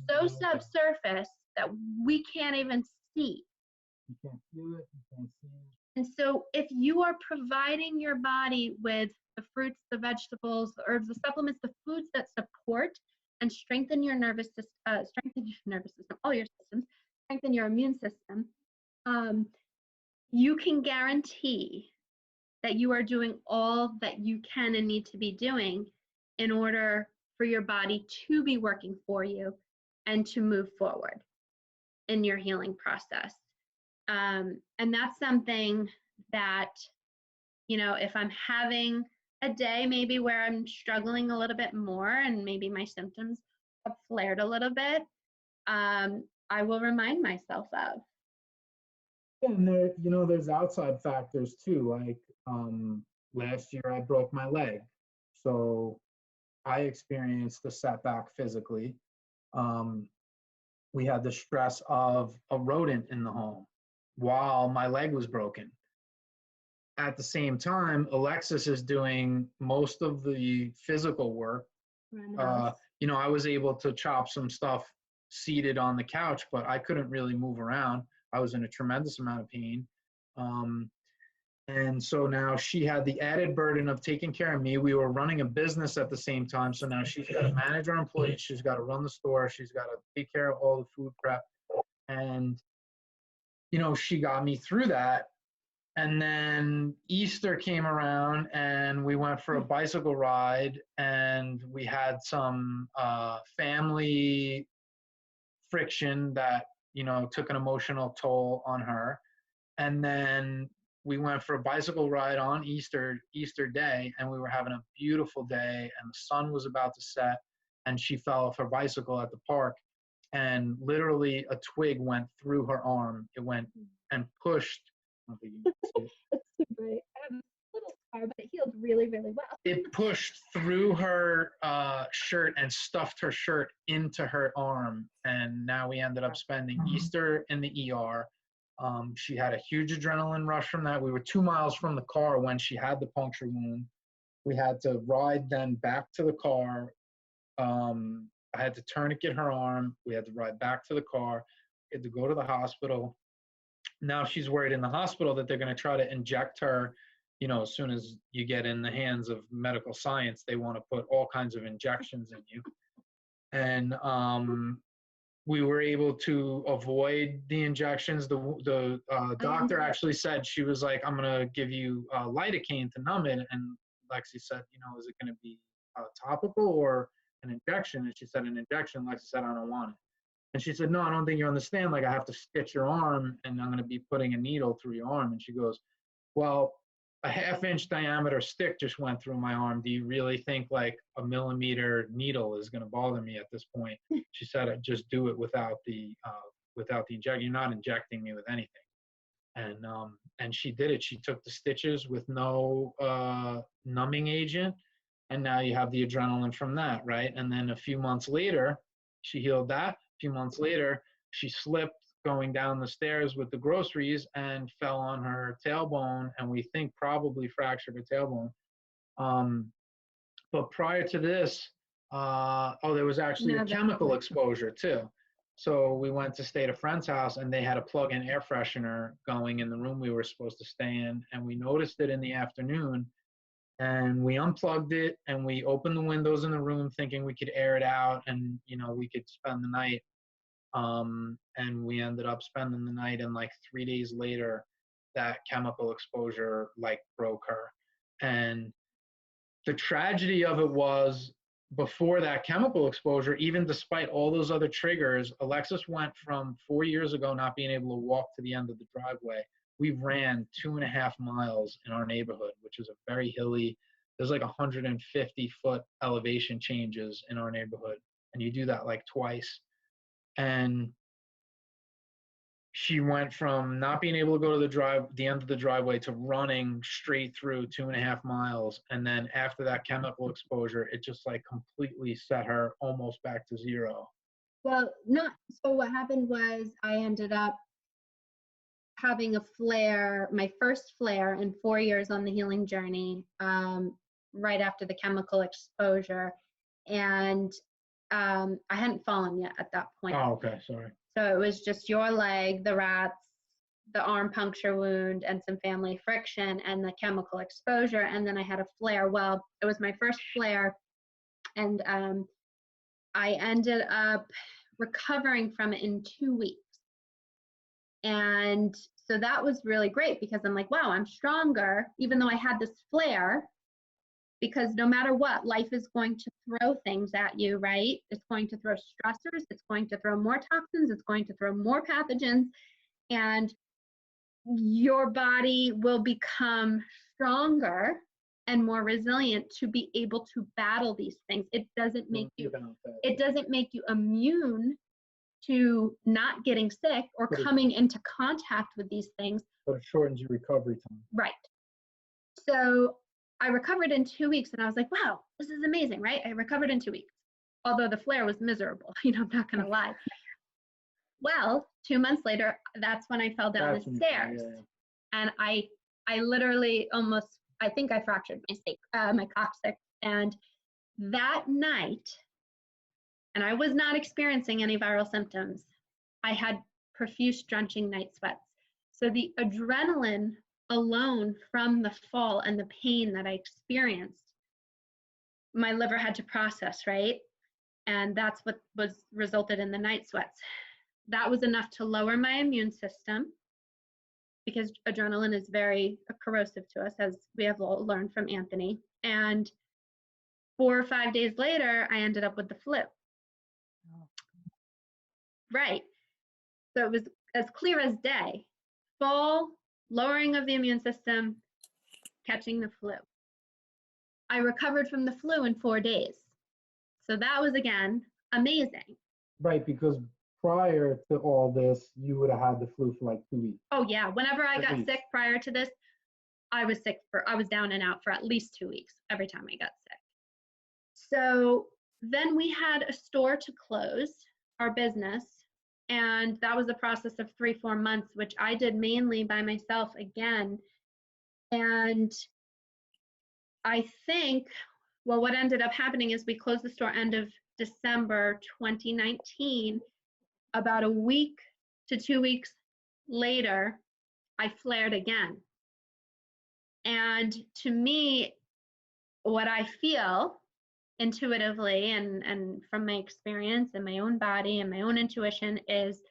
Speaker 2: so subsurface that we can't even see.
Speaker 3: You can't feel it, you can't see it.
Speaker 2: And so if you are providing your body with the fruits, the vegetables, the herbs, the supplements, the foods that support and strengthen your nervous system, all your systems, strengthen your immune system, you can guarantee that you are doing all that you can and need to be doing in order for your body to be working for you and to move forward in your healing process. And that's something that, if I'm having a day maybe where I'm struggling a little bit more and maybe my symptoms have flared a little bit, I will remind myself of.
Speaker 3: And there, there's outside factors too. Like last year, I broke my leg, so I experienced a setback physically. We had the stress of a rodent in the home while my leg was broken. At the same time, Alexis is doing most of the physical work. I was able to chop some stuff seated on the couch, but I couldn't really move around. I was in a tremendous amount of pain. And so now she had the added burden of taking care of me. We were running a business at the same time. So now she's got to manage our employees. She's got to run the store. She's got to take care of all the food prep. And, she got me through that. And then Easter came around and we went for a bicycle ride and we had some family friction that, took an emotional toll on her. And then we went for a bicycle ride on Easter Day, and we were having a beautiful day and the sun was about to set, and she fell off her bicycle at the park, and literally a twig went through her arm. It went and pushed.
Speaker 2: It's too bright. I have a little scar, but it healed really, really well.
Speaker 3: It pushed through her shirt and stuffed her shirt into her arm. And now we ended up spending Easter in the ER. She had a huge adrenaline rush from that. We were 2 miles from the car when she had the puncture wound. We had to ride then back to the car. I had to tourniquet her arm. We had to ride back to the car. We had to go to the hospital. Now she's worried in the hospital that they're going to try to inject her. As soon as you get in the hands of medical science, they want to put all kinds of injections in you. And we were able to avoid the injections. The doctor actually said, she was like, I'm going to give you lidocaine to numb it. And Lexi said, is it going to be topical or an injection? And she said, an injection. Lexi said, I don't want it. And she said, no, I don't think you understand. Like, I have to stitch your arm and I'm going to be putting a needle through your arm. And she goes, well, a 1/2-inch diameter stick just went through my arm. Do you really think like a millimeter needle is going to bother me at this point? She said, I'd just do it without the injection. You're not injecting me with anything. And she did it. She took the stitches with no numbing agent. And now you have the adrenaline from that, right? And then a few months later, she healed that. A few months later, she slipped going down the stairs with the groceries and fell on her tailbone, and we think probably fractured her tailbone. But prior to this, there was actually a chemical exposure too. So we went to stay at a friend's house, and they had a plug-in air freshener going in the room we were supposed to stay in, and we noticed it in the afternoon. And we unplugged it and we opened the windows in the room thinking we could air it out and, we could spend the night. And we ended up spending the night, and like 3 days later, that chemical exposure like broke her. And the tragedy of it was, before that chemical exposure, even despite all those other triggers, Alexis went from 4 years ago not being able to walk to the end of the driveway. We ran 2.5 miles in our neighborhood, which is a very hilly, there's like 150-foot elevation changes in our neighborhood. And you do that like twice. And she went from not being able to go to the end of the driveway to running straight through 2.5 miles. And then after that chemical exposure, it just like completely set her almost back to zero.
Speaker 2: Well, so what happened was I ended up having a flare, my first flare in 4 years on the healing journey, right after the chemical exposure. And I hadn't fallen yet at that point.
Speaker 3: Oh, okay, sorry.
Speaker 2: So it was just your leg, the rats, the arm puncture wound, and some family friction, and the chemical exposure. And then I had a flare. Well, it was my first flare, and I ended up recovering from it in 2 weeks. And so that was really great, because I'm like, wow, I'm stronger, even though I had this flare, because no matter what, life is going to throw things at you, right? It's going to throw stressors. It's going to throw more toxins. It's going to throw more pathogens, and your body will become stronger and more resilient to be able to battle these things. It doesn't make you immune to not getting sick or coming into contact with these things.
Speaker 3: But it shortens your recovery time.
Speaker 2: Right. So I recovered in 2 weeks, and I was like, wow, this is amazing, right? I recovered in 2 weeks, although the flare was miserable. I'm not going to lie. Well, 2 months later, that's when I fell down the stairs. And I literally almost, I think I fractured my coccyx. And that night, and I was not experiencing any viral symptoms, I had profuse drenching night sweats. So the adrenaline alone from the fall and the pain that I experienced, my liver had to process, right? And that's what was resulted in the night sweats. That was enough to lower my immune system, because adrenaline is very corrosive to us, as we have all learned from Anthony. And 4 or 5 days later, I ended up with the flu. Oh. Right. So it was as clear as day. Fall, lowering of the immune system, catching the flu. I recovered from the flu in 4 days. So that was, again, amazing.
Speaker 3: Right, because prior to all this, you would have had the flu for like 2 weeks.
Speaker 2: Oh yeah, whenever I got sick prior to this, I was down and out for at least 2 weeks every time I got sick. So then we had a store to close, our business, and that was a process of 3-4 months, which I did mainly by myself again. And I think, well, what ended up happening is we closed the store end of December 2019. About a week to 2 weeks later, I flared again. And to me, what I feel intuitively and from my experience and my own body and my own intuition is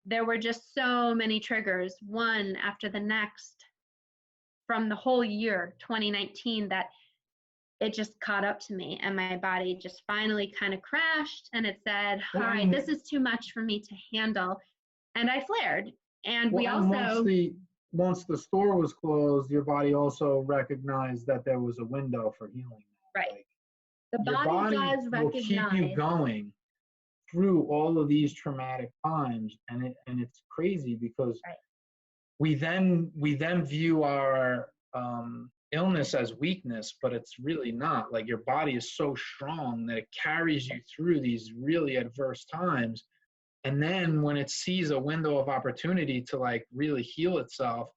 Speaker 2: there were just so many triggers, one after the next, from the whole year 2019, that it just caught up to me, and my body just finally kind of crashed, and it said, all right, this is too much for me to handle. And I flared. And we also,
Speaker 3: once the store was closed, your body also recognized that there was a window for healing.
Speaker 2: Right.
Speaker 3: Like,
Speaker 2: the body does recognize.
Speaker 3: Will keep you going through all of these traumatic times, and it's crazy because we then view our illness as weakness, but it's really not. Like, your body is so strong that it carries you through these really adverse times. And then when it sees a window of opportunity to like really heal itself,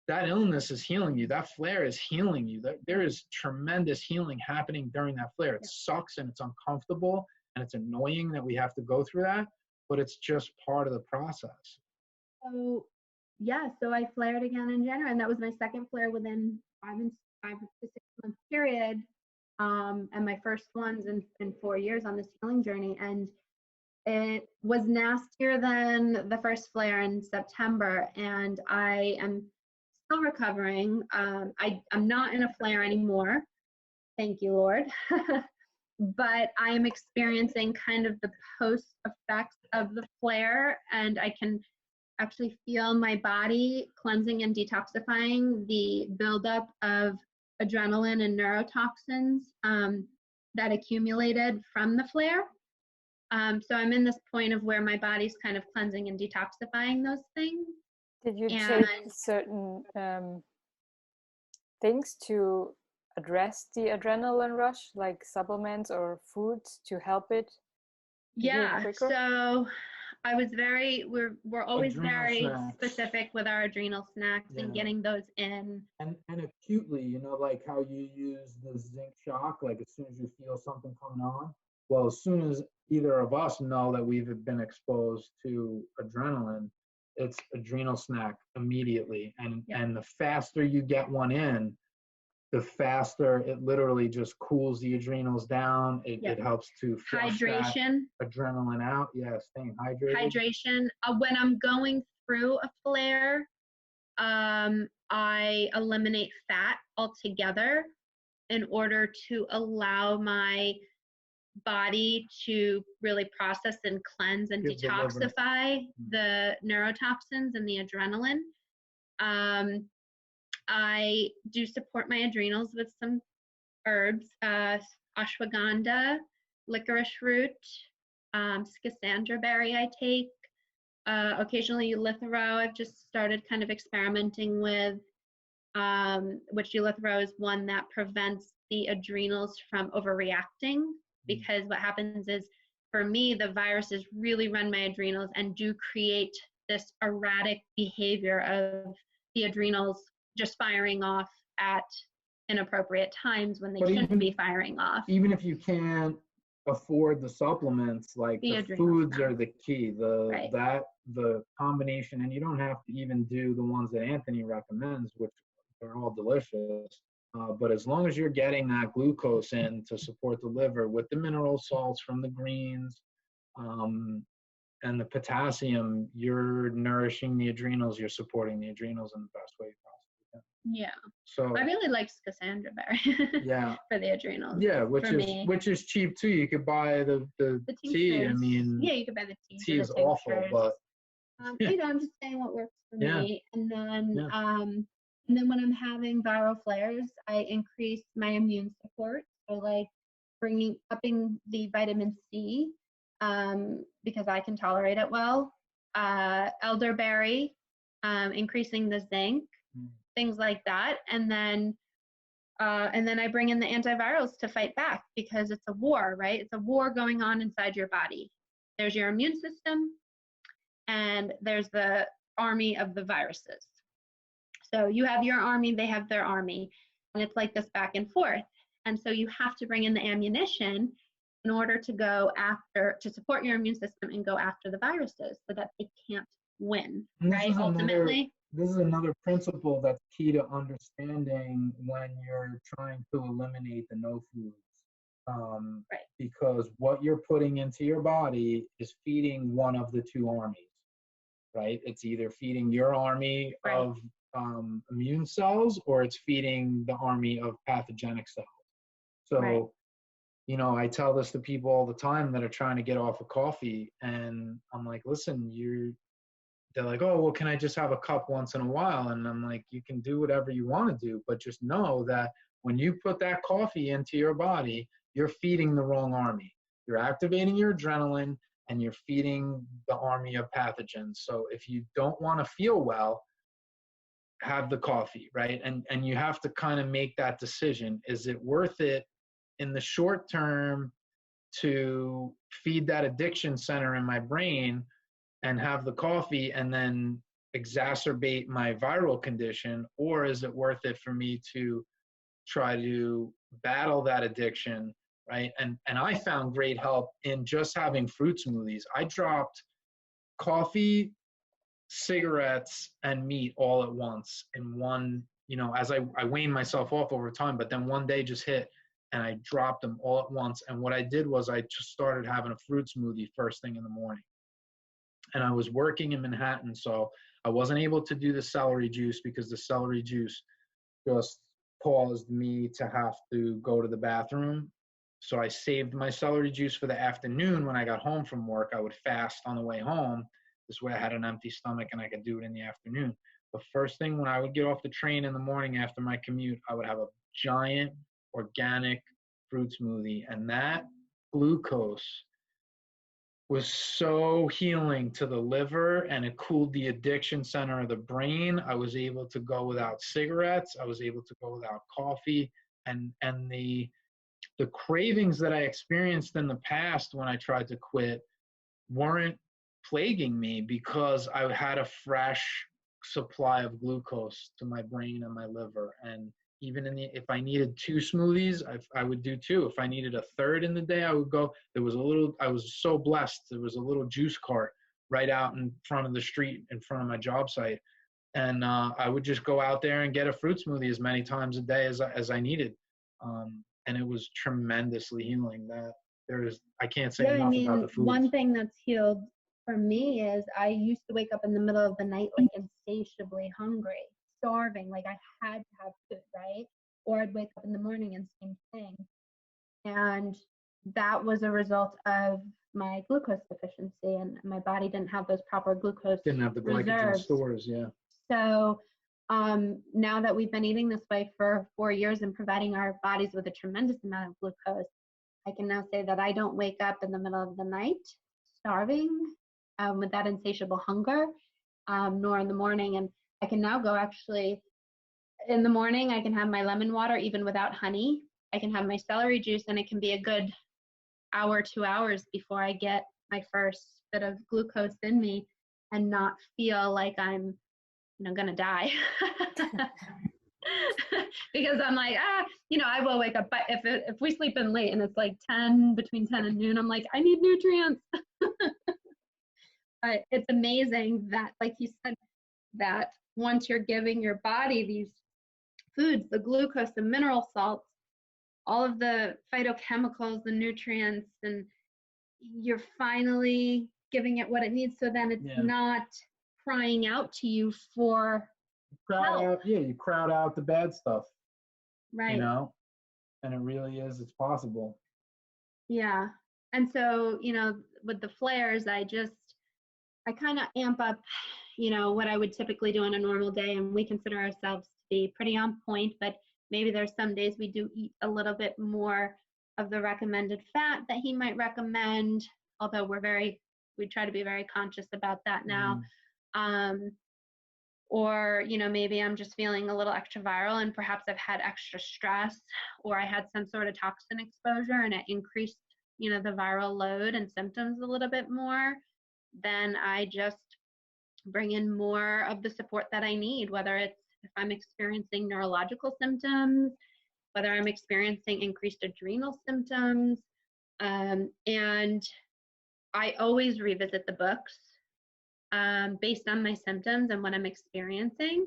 Speaker 3: that illness is healing you. That flare is healing you. There is tremendous healing happening during that flare. It sucks and it's uncomfortable and it's annoying that we have to go through that, but it's just part of the process.
Speaker 2: So yeah, so I flared again in January, and that was my second flare within 5 to 6 month period, and my first ones in 4 years on this healing journey. And it was nastier than the first flare in September, and I am still recovering. I'm not in a flare anymore, thank you, Lord. But I am experiencing kind of the post effects of the flare, and I can actually feel my body cleansing and detoxifying the buildup of adrenaline and neurotoxins that accumulated from the flare. So I'm in this point of where my body's kind of cleansing and detoxifying those things.
Speaker 1: Did you take certain things to address the adrenaline rush, like supplements or foods to help it?
Speaker 2: Yeah, so I was we're always very specific with our adrenal snacks and getting those in.
Speaker 3: And acutely, you know, like how you use the zinc shock, like as soon as you feel something coming on. Well, as soon as either of us know that we've been exposed to adrenaline, it's adrenal snack immediately. And the faster you get one in, the faster it literally just cools the adrenals down. It helps to
Speaker 2: hydration,
Speaker 3: adrenaline out. Yeah, staying hydrated.
Speaker 2: Hydration. When I'm going through a flare, I eliminate fat altogether in order to allow my body to really process and cleanse and detoxify the neurotoxins and the adrenaline. I do support my adrenals with some herbs, ashwagandha, licorice root, Schisandra berry I take. Occasionally Eleuthero I've just started kind of experimenting with, which Eleuthero is one that prevents the adrenals from overreacting, because what happens is, for me, the viruses really run my adrenals and do create this erratic behavior of the adrenals just firing off at inappropriate times when they shouldn't be firing off.
Speaker 3: Even if you can't afford the supplements, like the foods are the key. The combination, and you don't have to even do the ones that Anthony recommends, which are all delicious. But as long as you're getting that glucose in to support the liver with the mineral salts from the greens, and the potassium, you're nourishing the adrenals, you're supporting the adrenals in the best way you possibly can.
Speaker 2: Yeah.
Speaker 3: So
Speaker 2: I really like Schisandra berry.
Speaker 3: Yeah.
Speaker 2: For the adrenals.
Speaker 3: Yeah, which is cheap too. You could buy the tea. I mean,
Speaker 2: yeah, you could buy the tea.
Speaker 3: Tea is awful, but
Speaker 2: you know, I'm just saying what works for me. And then when I'm having viral flares, I increase my immune support. So like upping the vitamin C, because I can tolerate it well. Elderberry, increasing the zinc, things like that. And then I bring in the antivirals to fight back, because it's a war, right? It's a war going on inside your body. There's your immune system, and there's the army of the viruses. So you have your army, they have their army, and it's like this back and forth. And so you have to bring in the ammunition in order to support your immune system and go after the viruses so that they can't win, right? Ultimately.
Speaker 3: This is another principle that's key to understanding when you're trying to eliminate the no foods. Because what you're putting into your body is feeding one of the two armies, right? It's either feeding your army of immune cells, or it's feeding the army of pathogenic cells. So, you know, I tell this to people all the time that are trying to get off of coffee, and I'm like, listen, they're like, oh, well, can I just have a cup once in a while? And I'm like, you can do whatever you want to do, but just know that when you put that coffee into your body, you're feeding the wrong army. You're activating your adrenaline, and you're feeding the army of pathogens. So if you don't want to feel well, have the coffee, right? And you have to kind of make that decision. Is it worth it in the short term to feed that addiction center in my brain and have the coffee and then exacerbate my viral condition? Or is it worth it for me to try to battle that addiction, right? And I found great help in just having fruit smoothies. I dropped coffee, cigarettes, and meat all at once in one, you know, as I weaned myself off over time, but then one day just hit and I dropped them all at once. And what I did was I just started having a fruit smoothie first thing in the morning. And I was working in Manhattan, so I wasn't able to do the celery juice because the celery juice just caused me to have to go to the bathroom. So I saved my celery juice for the afternoon. When I got home from work, I would fast on the way home. This way I had an empty stomach and I could do it in the afternoon. The first thing when I would get off the train in the morning after my commute, I would have a giant organic fruit smoothie. And that glucose was so healing to the liver, and it cooled the addiction center of the brain. I was able to go without cigarettes. I was able to go without coffee. And the cravings that I experienced in the past when I tried to quit weren't plaguing me because I had a fresh supply of glucose to my brain and my liver. And even if I needed 2 smoothies, I would do 2. If I needed a third in the day, I would go. I was so blessed. There was a little juice cart right out in front of the street in front of my job site. And I would just go out there and get a fruit smoothie as many times a day as I needed. And it was tremendously healing. I can't say enough about the food.
Speaker 2: One thing that's healed for me is I used to wake up in the middle of the night like insatiably hungry, starving, like I had to have food, right? Or I'd wake up in the morning and same thing. And that was a result of my glucose deficiency, and my body didn't have those proper glucose
Speaker 3: Didn't have the glycogen
Speaker 2: reserves.
Speaker 3: stores, yeah.
Speaker 2: So now that we've been eating this way for 4 years and providing our bodies with a tremendous amount of glucose, I can now say that I don't wake up in the middle of the night starving with that insatiable hunger, nor in the morning. And I can now go actually in the morning, I can have my lemon water even without honey. I can have my celery juice, and it can be a good hour, 2 hours before I get my first bit of glucose in me and not feel like I'm, going to die. Because I'm like, I will wake up, but if we sleep in late and it's like between 10 and noon, I'm like, I need nutrients. But it's amazing that, like you said, that once you're giving your body these foods, the glucose, the mineral salts, all of the phytochemicals, the nutrients, and you're finally giving it what it needs, so then it's not crying out to you for help.
Speaker 3: You crowd out the bad stuff.
Speaker 2: Right.
Speaker 3: And it really is, it's possible.
Speaker 2: Yeah. And so, with the flares, I kind of amp up, what I would typically do on a normal day, and we consider ourselves to be pretty on point, but maybe there's some days we do eat a little bit more of the recommended fat that he might recommend, although we try to be very conscious about that now. Or, maybe I'm just feeling a little extra viral, and perhaps I've had extra stress, or I had some sort of toxin exposure and it increased, the viral load and symptoms a little bit more. Then I just bring in more of the support that I need, whether it's if I'm experiencing neurological symptoms, whether I'm experiencing increased adrenal symptoms. And I always revisit the books based on my symptoms and what I'm experiencing.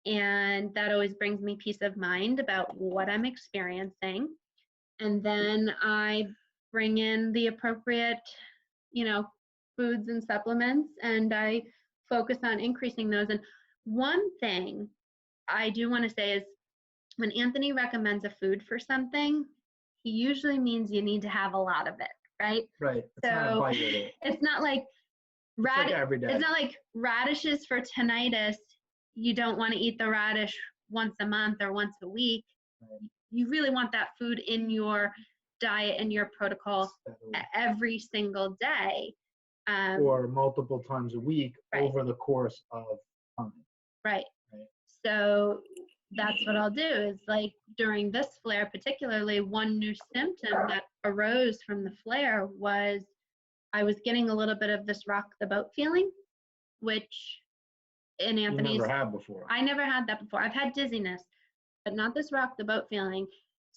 Speaker 2: And that always brings me peace of mind about what I'm experiencing. And then I bring in the appropriate, foods and supplements, and I focus on increasing those. And one thing I do want to say is, when Anthony recommends a food for something, he usually means you need to have a lot of it, right?
Speaker 3: Right.
Speaker 2: So it's not like
Speaker 3: every day.
Speaker 2: It's not like radishes for tinnitus. You don't want to eat the radish once a month or once a week. Right. You really want that food in your diet and your protocol every single day.
Speaker 3: Or multiple times a week over the course of time.
Speaker 2: Right. So that's what I'll do is, like, during this flare particularly, one new symptom that arose from the flare was I was getting a little bit of this rock the boat feeling, which in Anthony's...
Speaker 3: You never had before.
Speaker 2: I never had that before. I've had dizziness, but not this rock the boat feeling.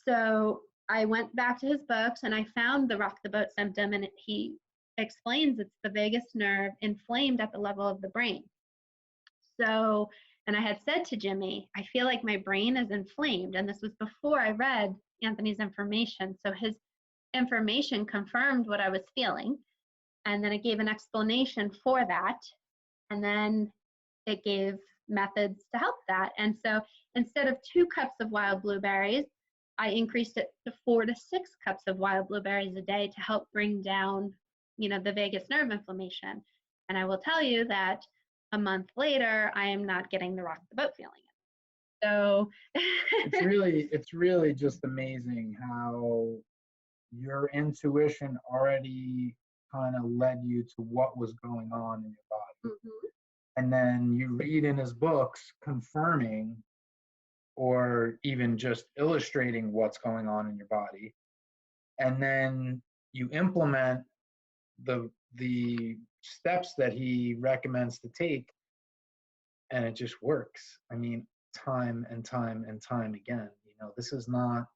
Speaker 2: So I went back to his books and I found the rock the boat symptom, and he explains it's the vagus nerve inflamed at the level of the brain. So, and I had said to Jimmy, I feel like my brain is inflamed. And this was before I read Anthony's information. So his information confirmed what I was feeling. And then it gave an explanation for that. And then it gave methods to help that. And so instead of 2 cups of wild blueberries, I increased it to 4 to 6 cups of wild blueberries a day to help bring down, the vagus nerve inflammation. And I will tell you that a month later, I am not getting the rock the boat feeling. So
Speaker 3: it's really just amazing how your intuition already kind of led you to what was going on in your body. Mm-hmm. And then you read in his books confirming or even just illustrating what's going on in your body. And then you implement the steps that he recommends to take, and it just works. I mean, time and time and time again. This is not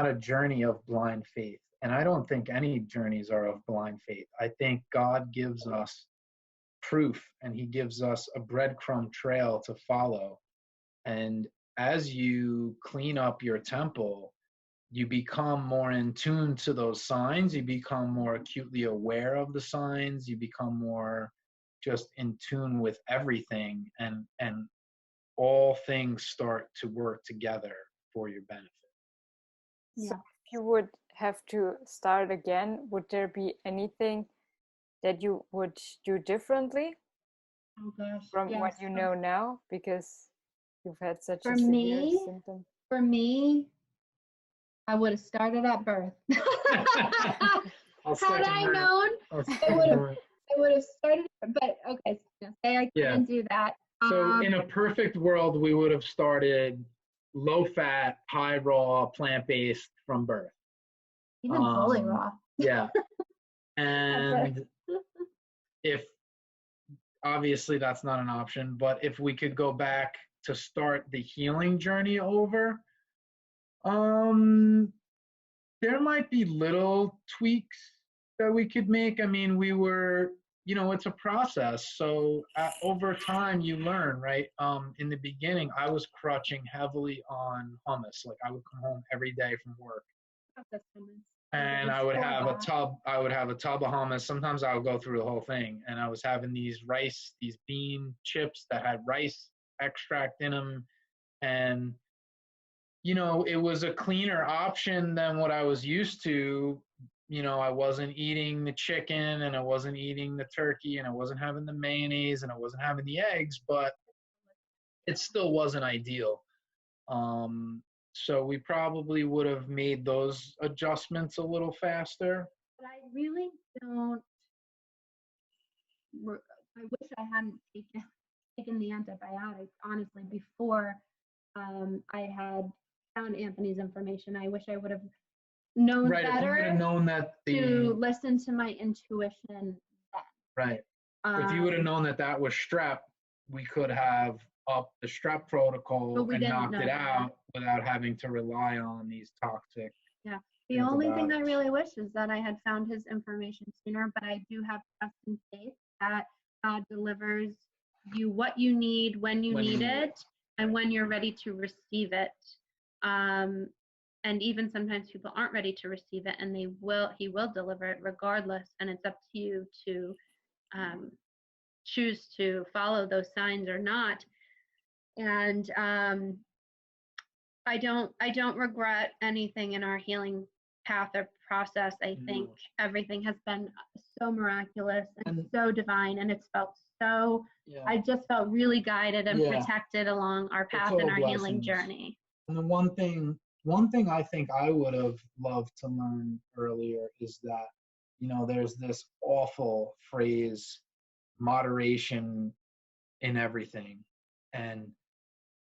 Speaker 3: a journey of blind faith. And I don't think any journeys are of blind faith. I think God gives us proof, and he gives us a breadcrumb trail to follow. And as you clean up your temple, you become more in tune to those signs. You become more acutely aware of the signs. You become more just in tune with everything, and all things start to work together for your benefit.
Speaker 1: So if you would have to start again, would there be anything that you would do differently from what you know now, because you've had such a severe symptom?
Speaker 2: For me, I would have started at birth. Had I known, I would have started, but okay, so say I couldn't do that.
Speaker 3: So in a perfect world, we would have started low fat, high raw, plant-based from birth.
Speaker 2: Even fully raw.
Speaker 3: Yeah. And if obviously that's not an option, but if we could go back to start the healing journey over, there might be little tweaks that we could make. I mean, we were, you know, it's a process. So over time you learn, right? In the beginning, I was crutching heavily on hummus. Like I would come home every day from work and I would have a tub of hummus. Sometimes I would go through the whole thing, and I was having these bean chips that had rice extract in them. And, you know, it was a cleaner option than what I was used to. You know, I wasn't eating the chicken, and I wasn't eating the turkey, and I wasn't having the mayonnaise, and I wasn't having the eggs, but it still wasn't ideal. So we probably would have made those adjustments a little faster.
Speaker 2: But I really don't. I wish I hadn't taken the antibiotics, honestly, before I had found Anthony's information. I wish I would have known better.
Speaker 3: If you would have known that
Speaker 2: to listen to my intuition then.
Speaker 3: Right. If you would have known that was strep, we could have upped the strep protocol and knocked it out without having to rely on these toxic.
Speaker 2: Yeah. The only thing I really wish is that I had found his information sooner, but I do have trust and faith that God delivers you what you need when you need it and when you're ready to receive it. And even sometimes people aren't ready to receive it, and he will deliver it regardless. And it's up to you to choose to follow those signs or not. And I don't regret anything in our healing path or process. I think everything has been so miraculous and so divine, and it's felt so. I just felt really guided and protected along our path and our healing journey.
Speaker 3: And the one thing I think I would have loved to learn earlier is that, you know, there's this awful phrase, moderation in everything. And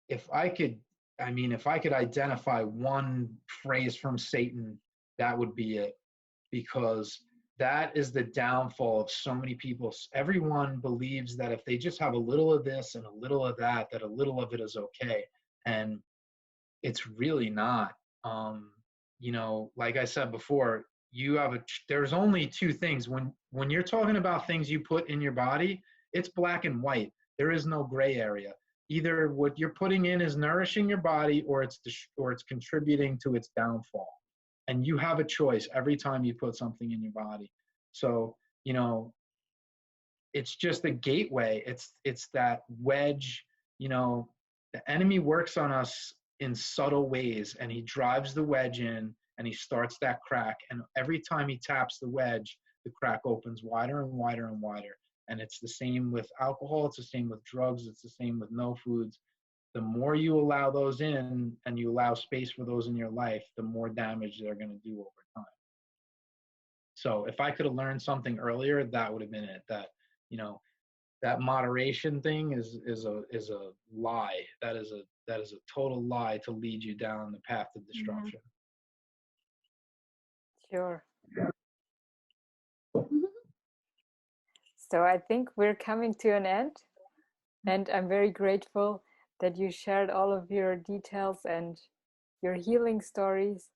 Speaker 3: if I could identify one phrase from Satan, that would be it, because that is the downfall of so many people. Everyone believes that if they just have a little of this and a little of that, that a little of it is okay. And it's really not. You know, like I said before, there's only two things. When you're talking about things you put in your body, it's black and white. There is no gray area. Either what you're putting in is nourishing your body, or it's contributing to its downfall. And you have a choice every time you put something in your body. So, you know, it's just a gateway. It's that wedge. You know, the enemy works on us in subtle ways, and he drives the wedge in, and he starts that crack. And every time he taps the wedge, the crack opens wider and wider and wider. And it's the same with alcohol. It's the same with drugs. It's the same with no foods. The more you allow those in and you allow space for those in your life, the more damage they're going to do over time. So if I could have learned something earlier, that would have been it. That, you know, that moderation thing is a lie. That is a total lie to lead you down the path of destruction.
Speaker 1: Sure. So I think we're coming to an end, and I'm very grateful that you shared all of your details and your healing stories.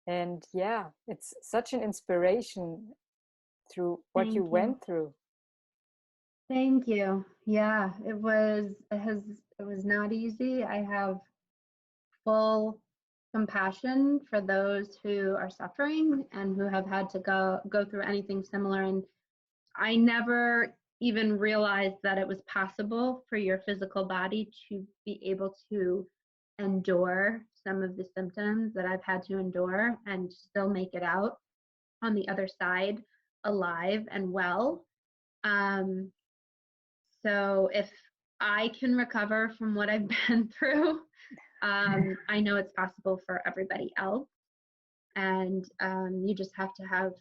Speaker 1: And yeah, it's such an inspiration through what you went through.
Speaker 2: Thank you. Yeah, it was not easy. I have full compassion for those who are suffering and who have had to go through anything similar. And I never even realized that it was possible for your physical body to be able to endure some of the symptoms that I've had to endure and still make it out on the other side alive and well. So if I can recover from what I've been through, I know it's possible for everybody else. And you just have to have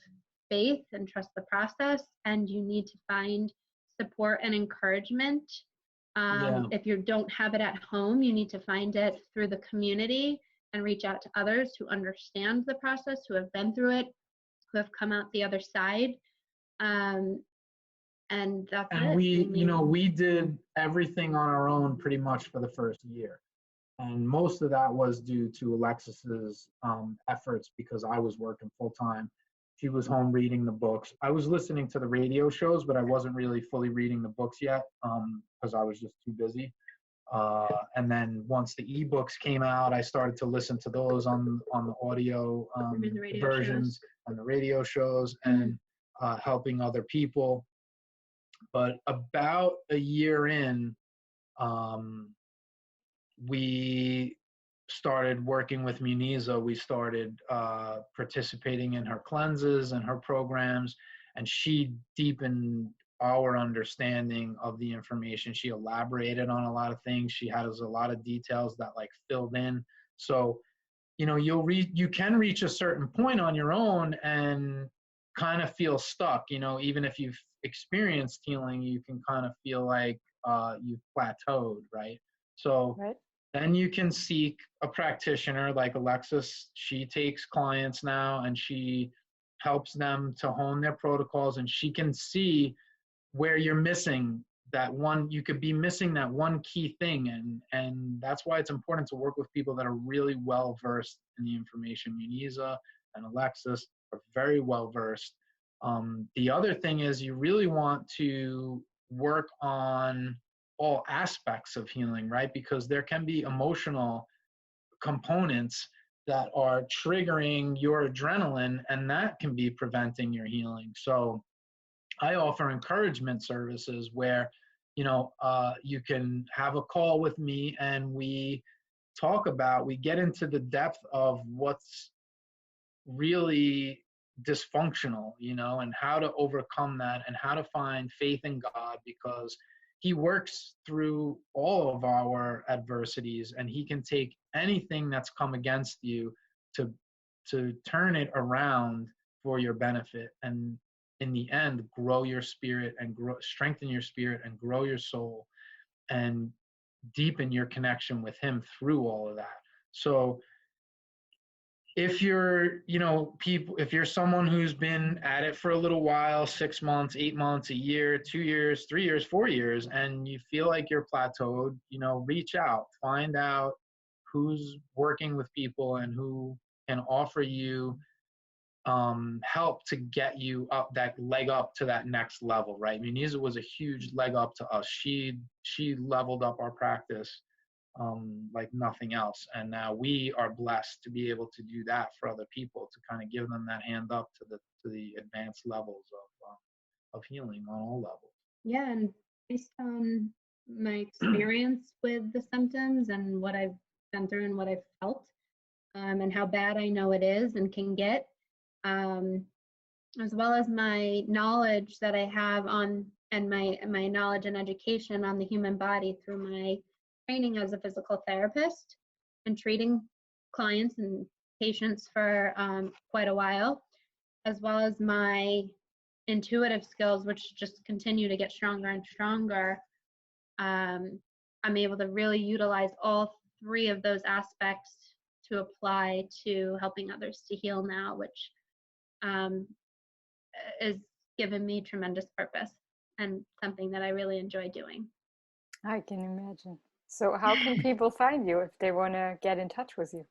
Speaker 2: faith and trust the process, and you need to find support and encouragement. If you don't have it at home, you need to find it through the community and reach out to others who understand the process, who have been through it, who have come out the other side. And that's it.
Speaker 3: And we did everything on our own pretty much for the first year. And most of that was due to Alexis's efforts, because I was working full time. She was home reading the books. I was listening to the radio shows, but I wasn't really fully reading the books yet because I was just too busy. And then once the ebooks came out, I started to listen to those on the audio versions and the radio shows, and helping other people. But about a year in, we started working with Muniza. We started participating in her cleanses and her programs, and she deepened our understanding of the information. She elaborated on a lot of things. She had a lot of details that like filled in. So, you can reach a certain point on your own and kind of feel stuck. Even if you've experienced healing, you can kind of feel like you've plateaued, right? So then you can seek a practitioner like Alexis. She takes clients now and she helps them to hone their protocols, and she can see where you're missing that one. You could be missing that one key thing, and that's why it's important to work with people that are really well versed in the information. Muniza and Alexis are very well versed. The other thing is you really want to work on all aspects of healing, right? Because there can be emotional components that are triggering your adrenaline, and that can be preventing your healing. So I offer encouragement services where, you can have a call with me and we get into the depth of what's really dysfunctional, and how to overcome that, and how to find faith in God, because he works through all of our adversities, and he can take anything that's come against you to turn it around for your benefit, and in the end grow your spirit and strengthen your spirit and grow your soul and deepen your connection with him through all of that. So if you're, if you're someone who's been at it for a little while, 6 months, 8 months, a year, 2 years, 3 years, 4 years, and you feel like you're plateaued, reach out, find out who's working with people and who can offer you help to get you up, that leg up to that next level, right? Muniza was a huge leg up to us. She leveled up our practice like nothing else. And now we are blessed to be able to do that for other people, to kind of give them that hand up to the advanced levels of healing on all levels.
Speaker 2: Yeah, and based on my experience with the symptoms and what I've been through and what I've felt, and how bad I know it is and can get, as well as my knowledge that I have and my knowledge and education on the human body through my training as a physical therapist and treating clients and patients for quite a while, as well as my intuitive skills, which just continue to get stronger and stronger. I'm able to really utilize all three of those aspects to apply to helping others to heal now, which is given me tremendous purpose and something that I really enjoy doing.
Speaker 1: I can imagine. So how can people find you if they want to get in touch with you?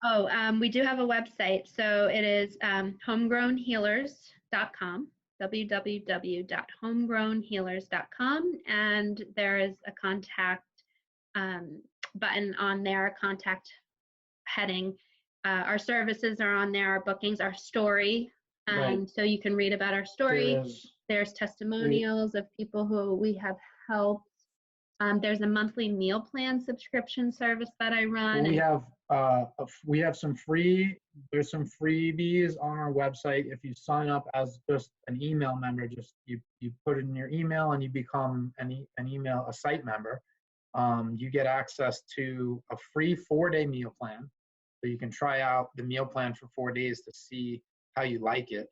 Speaker 2: Oh, we do have a website. So it is homegrownhealers.com, www.homegrownhealers.com. And there is a contact button on there, a contact heading. Our services are on there, our bookings, our story.
Speaker 3: Right.
Speaker 2: So you can read about our story. There's testimonials of people who we have helped. There's a monthly meal plan subscription service that I run.
Speaker 3: We have some there's some freebies on our website. If you sign up as just an email member, just you put in your email and you become a site member, you get access to a free 4-day meal plan. So you can try out the meal plan for 4 days to see how you like it.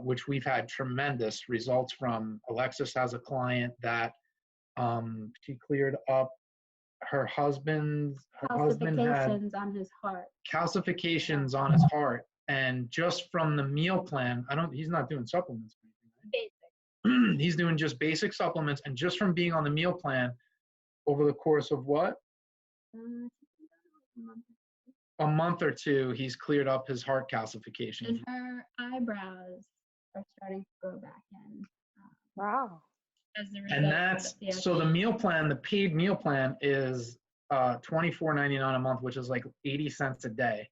Speaker 3: which we've had tremendous results from. Alexis has a client that she cleared up her husband had
Speaker 2: calcifications on his heart.
Speaker 3: Calcifications on his heart, and just from the meal plan, he's not doing supplements or anything, right? Basic. He's doing just basic supplements, and just from being on the meal plan over the course of what? A month or two, he's cleared up his heart calcification.
Speaker 2: And her eyebrows are starting to grow back in.
Speaker 1: Wow.
Speaker 2: As a result
Speaker 3: And that's, so the meal plan, the paid meal plan is $24.99 a month, which is like 80 cents a day.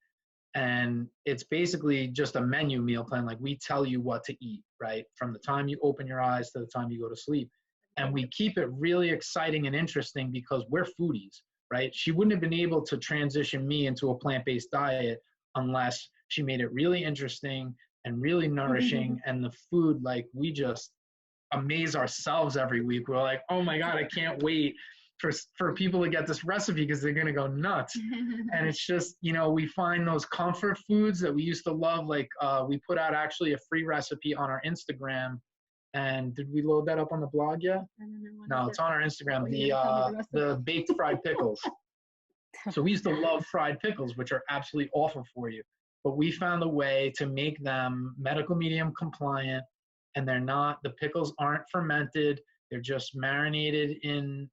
Speaker 3: And it's basically just a menu meal plan. Like, we tell you what to eat, right? From the time you open your eyes to the time you go to sleep. And we keep it really exciting and interesting because we're foodies, right? She wouldn't have been able to transition me into a plant-based diet unless she made it really interesting and really nourishing. And the food, like, we just amaze ourselves every week. We're like, oh my God, I can't wait for people to get this recipe because they're going to go nuts. And it's just, you know, we find those comfort foods that we used to love. Like, we put out actually a free recipe on our Instagram. And did we load that up on the blog yet? No, it's on our Instagram. The baked fried pickles. So we used to love fried pickles, which are absolutely awful for you. But we found a way to make them medical medium compliant, and the pickles aren't fermented. They're just marinated in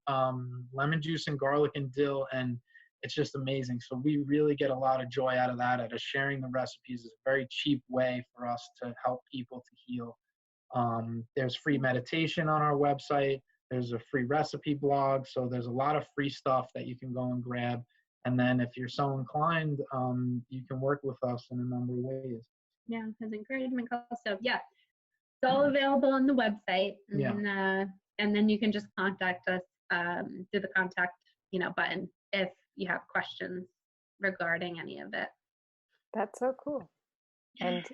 Speaker 3: lemon juice and garlic and dill, and it's just amazing. So we really get a lot of joy out of that. Out of sharing the recipes is a very cheap way for us to help people to heal. There's free meditation on our website. There's a free recipe blog. So there's a lot of free stuff that you can go and grab. And then if you're so inclined, you can work with us in a number of ways.
Speaker 2: Yeah, because encouragement calls. So yeah, it's all available on the website. And then you can just contact us through the contact, button if you have questions regarding any of it.
Speaker 1: That's so cool. And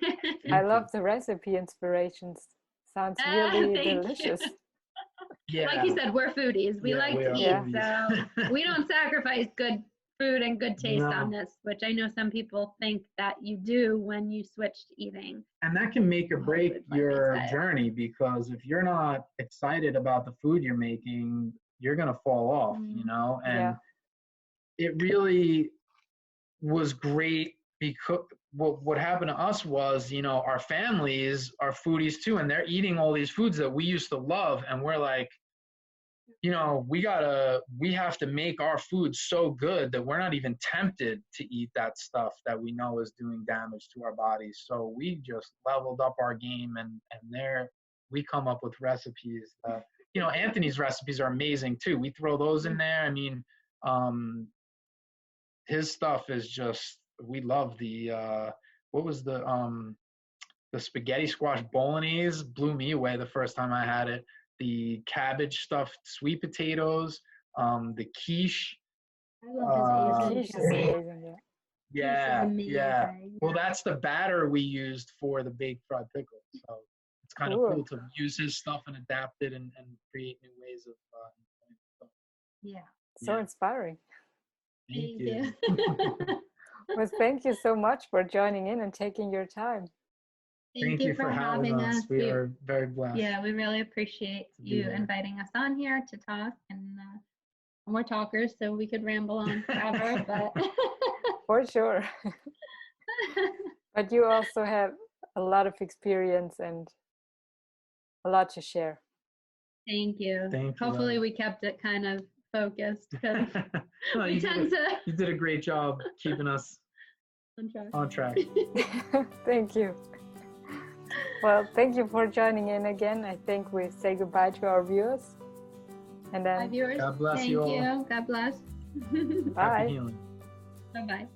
Speaker 1: I love the recipe inspirations. Sounds really delicious.
Speaker 3: Yeah.
Speaker 2: Like you said, we're foodies. We like to eat, so we don't sacrifice good food and good taste on this, which I know some people think that you do when you switch to eating.
Speaker 3: And that can make or break your journey, because if you're not excited about the food you're making, you're going to fall off, and it really was great. Because what happened to us was, our families are foodies too, and they're eating all these foods that we used to love, and we're like, we have to make our food so good that we're not even tempted to eat that stuff that we know is doing damage to our bodies. So we just leveled up our game, and there we come up with recipes. Anthony's recipes are amazing too. We throw those in there. I mean, his stuff is just. We love the what was the spaghetti squash bolognese blew me away the first time I had it. The cabbage stuffed sweet potatoes, the quiche.
Speaker 2: I love his
Speaker 1: Asian.
Speaker 3: Yeah. Well, that's the batter we used for the baked fried pickles. So it's kind of cool to use his stuff and adapt it and create new ways of.
Speaker 1: So inspiring.
Speaker 3: Thank you.
Speaker 1: Well, thank you so much for joining in and taking your time.
Speaker 2: Thank you for having us.
Speaker 3: We are very blessed.
Speaker 2: Yeah, we really appreciate you inviting us on here to talk. And we're talkers, so we could ramble on forever. But
Speaker 1: for sure. But you also have a lot of experience and a lot to share.
Speaker 2: Thank you. Hopefully we kept it kind of focused, because
Speaker 3: you did a great job keeping us on track.
Speaker 1: Thank you. Well, thank you for joining in again. I think we say goodbye to our viewers. And then
Speaker 2: viewers,
Speaker 3: God bless
Speaker 2: thank
Speaker 3: you all.
Speaker 2: You. God bless.
Speaker 1: Bye.
Speaker 2: Bye-bye.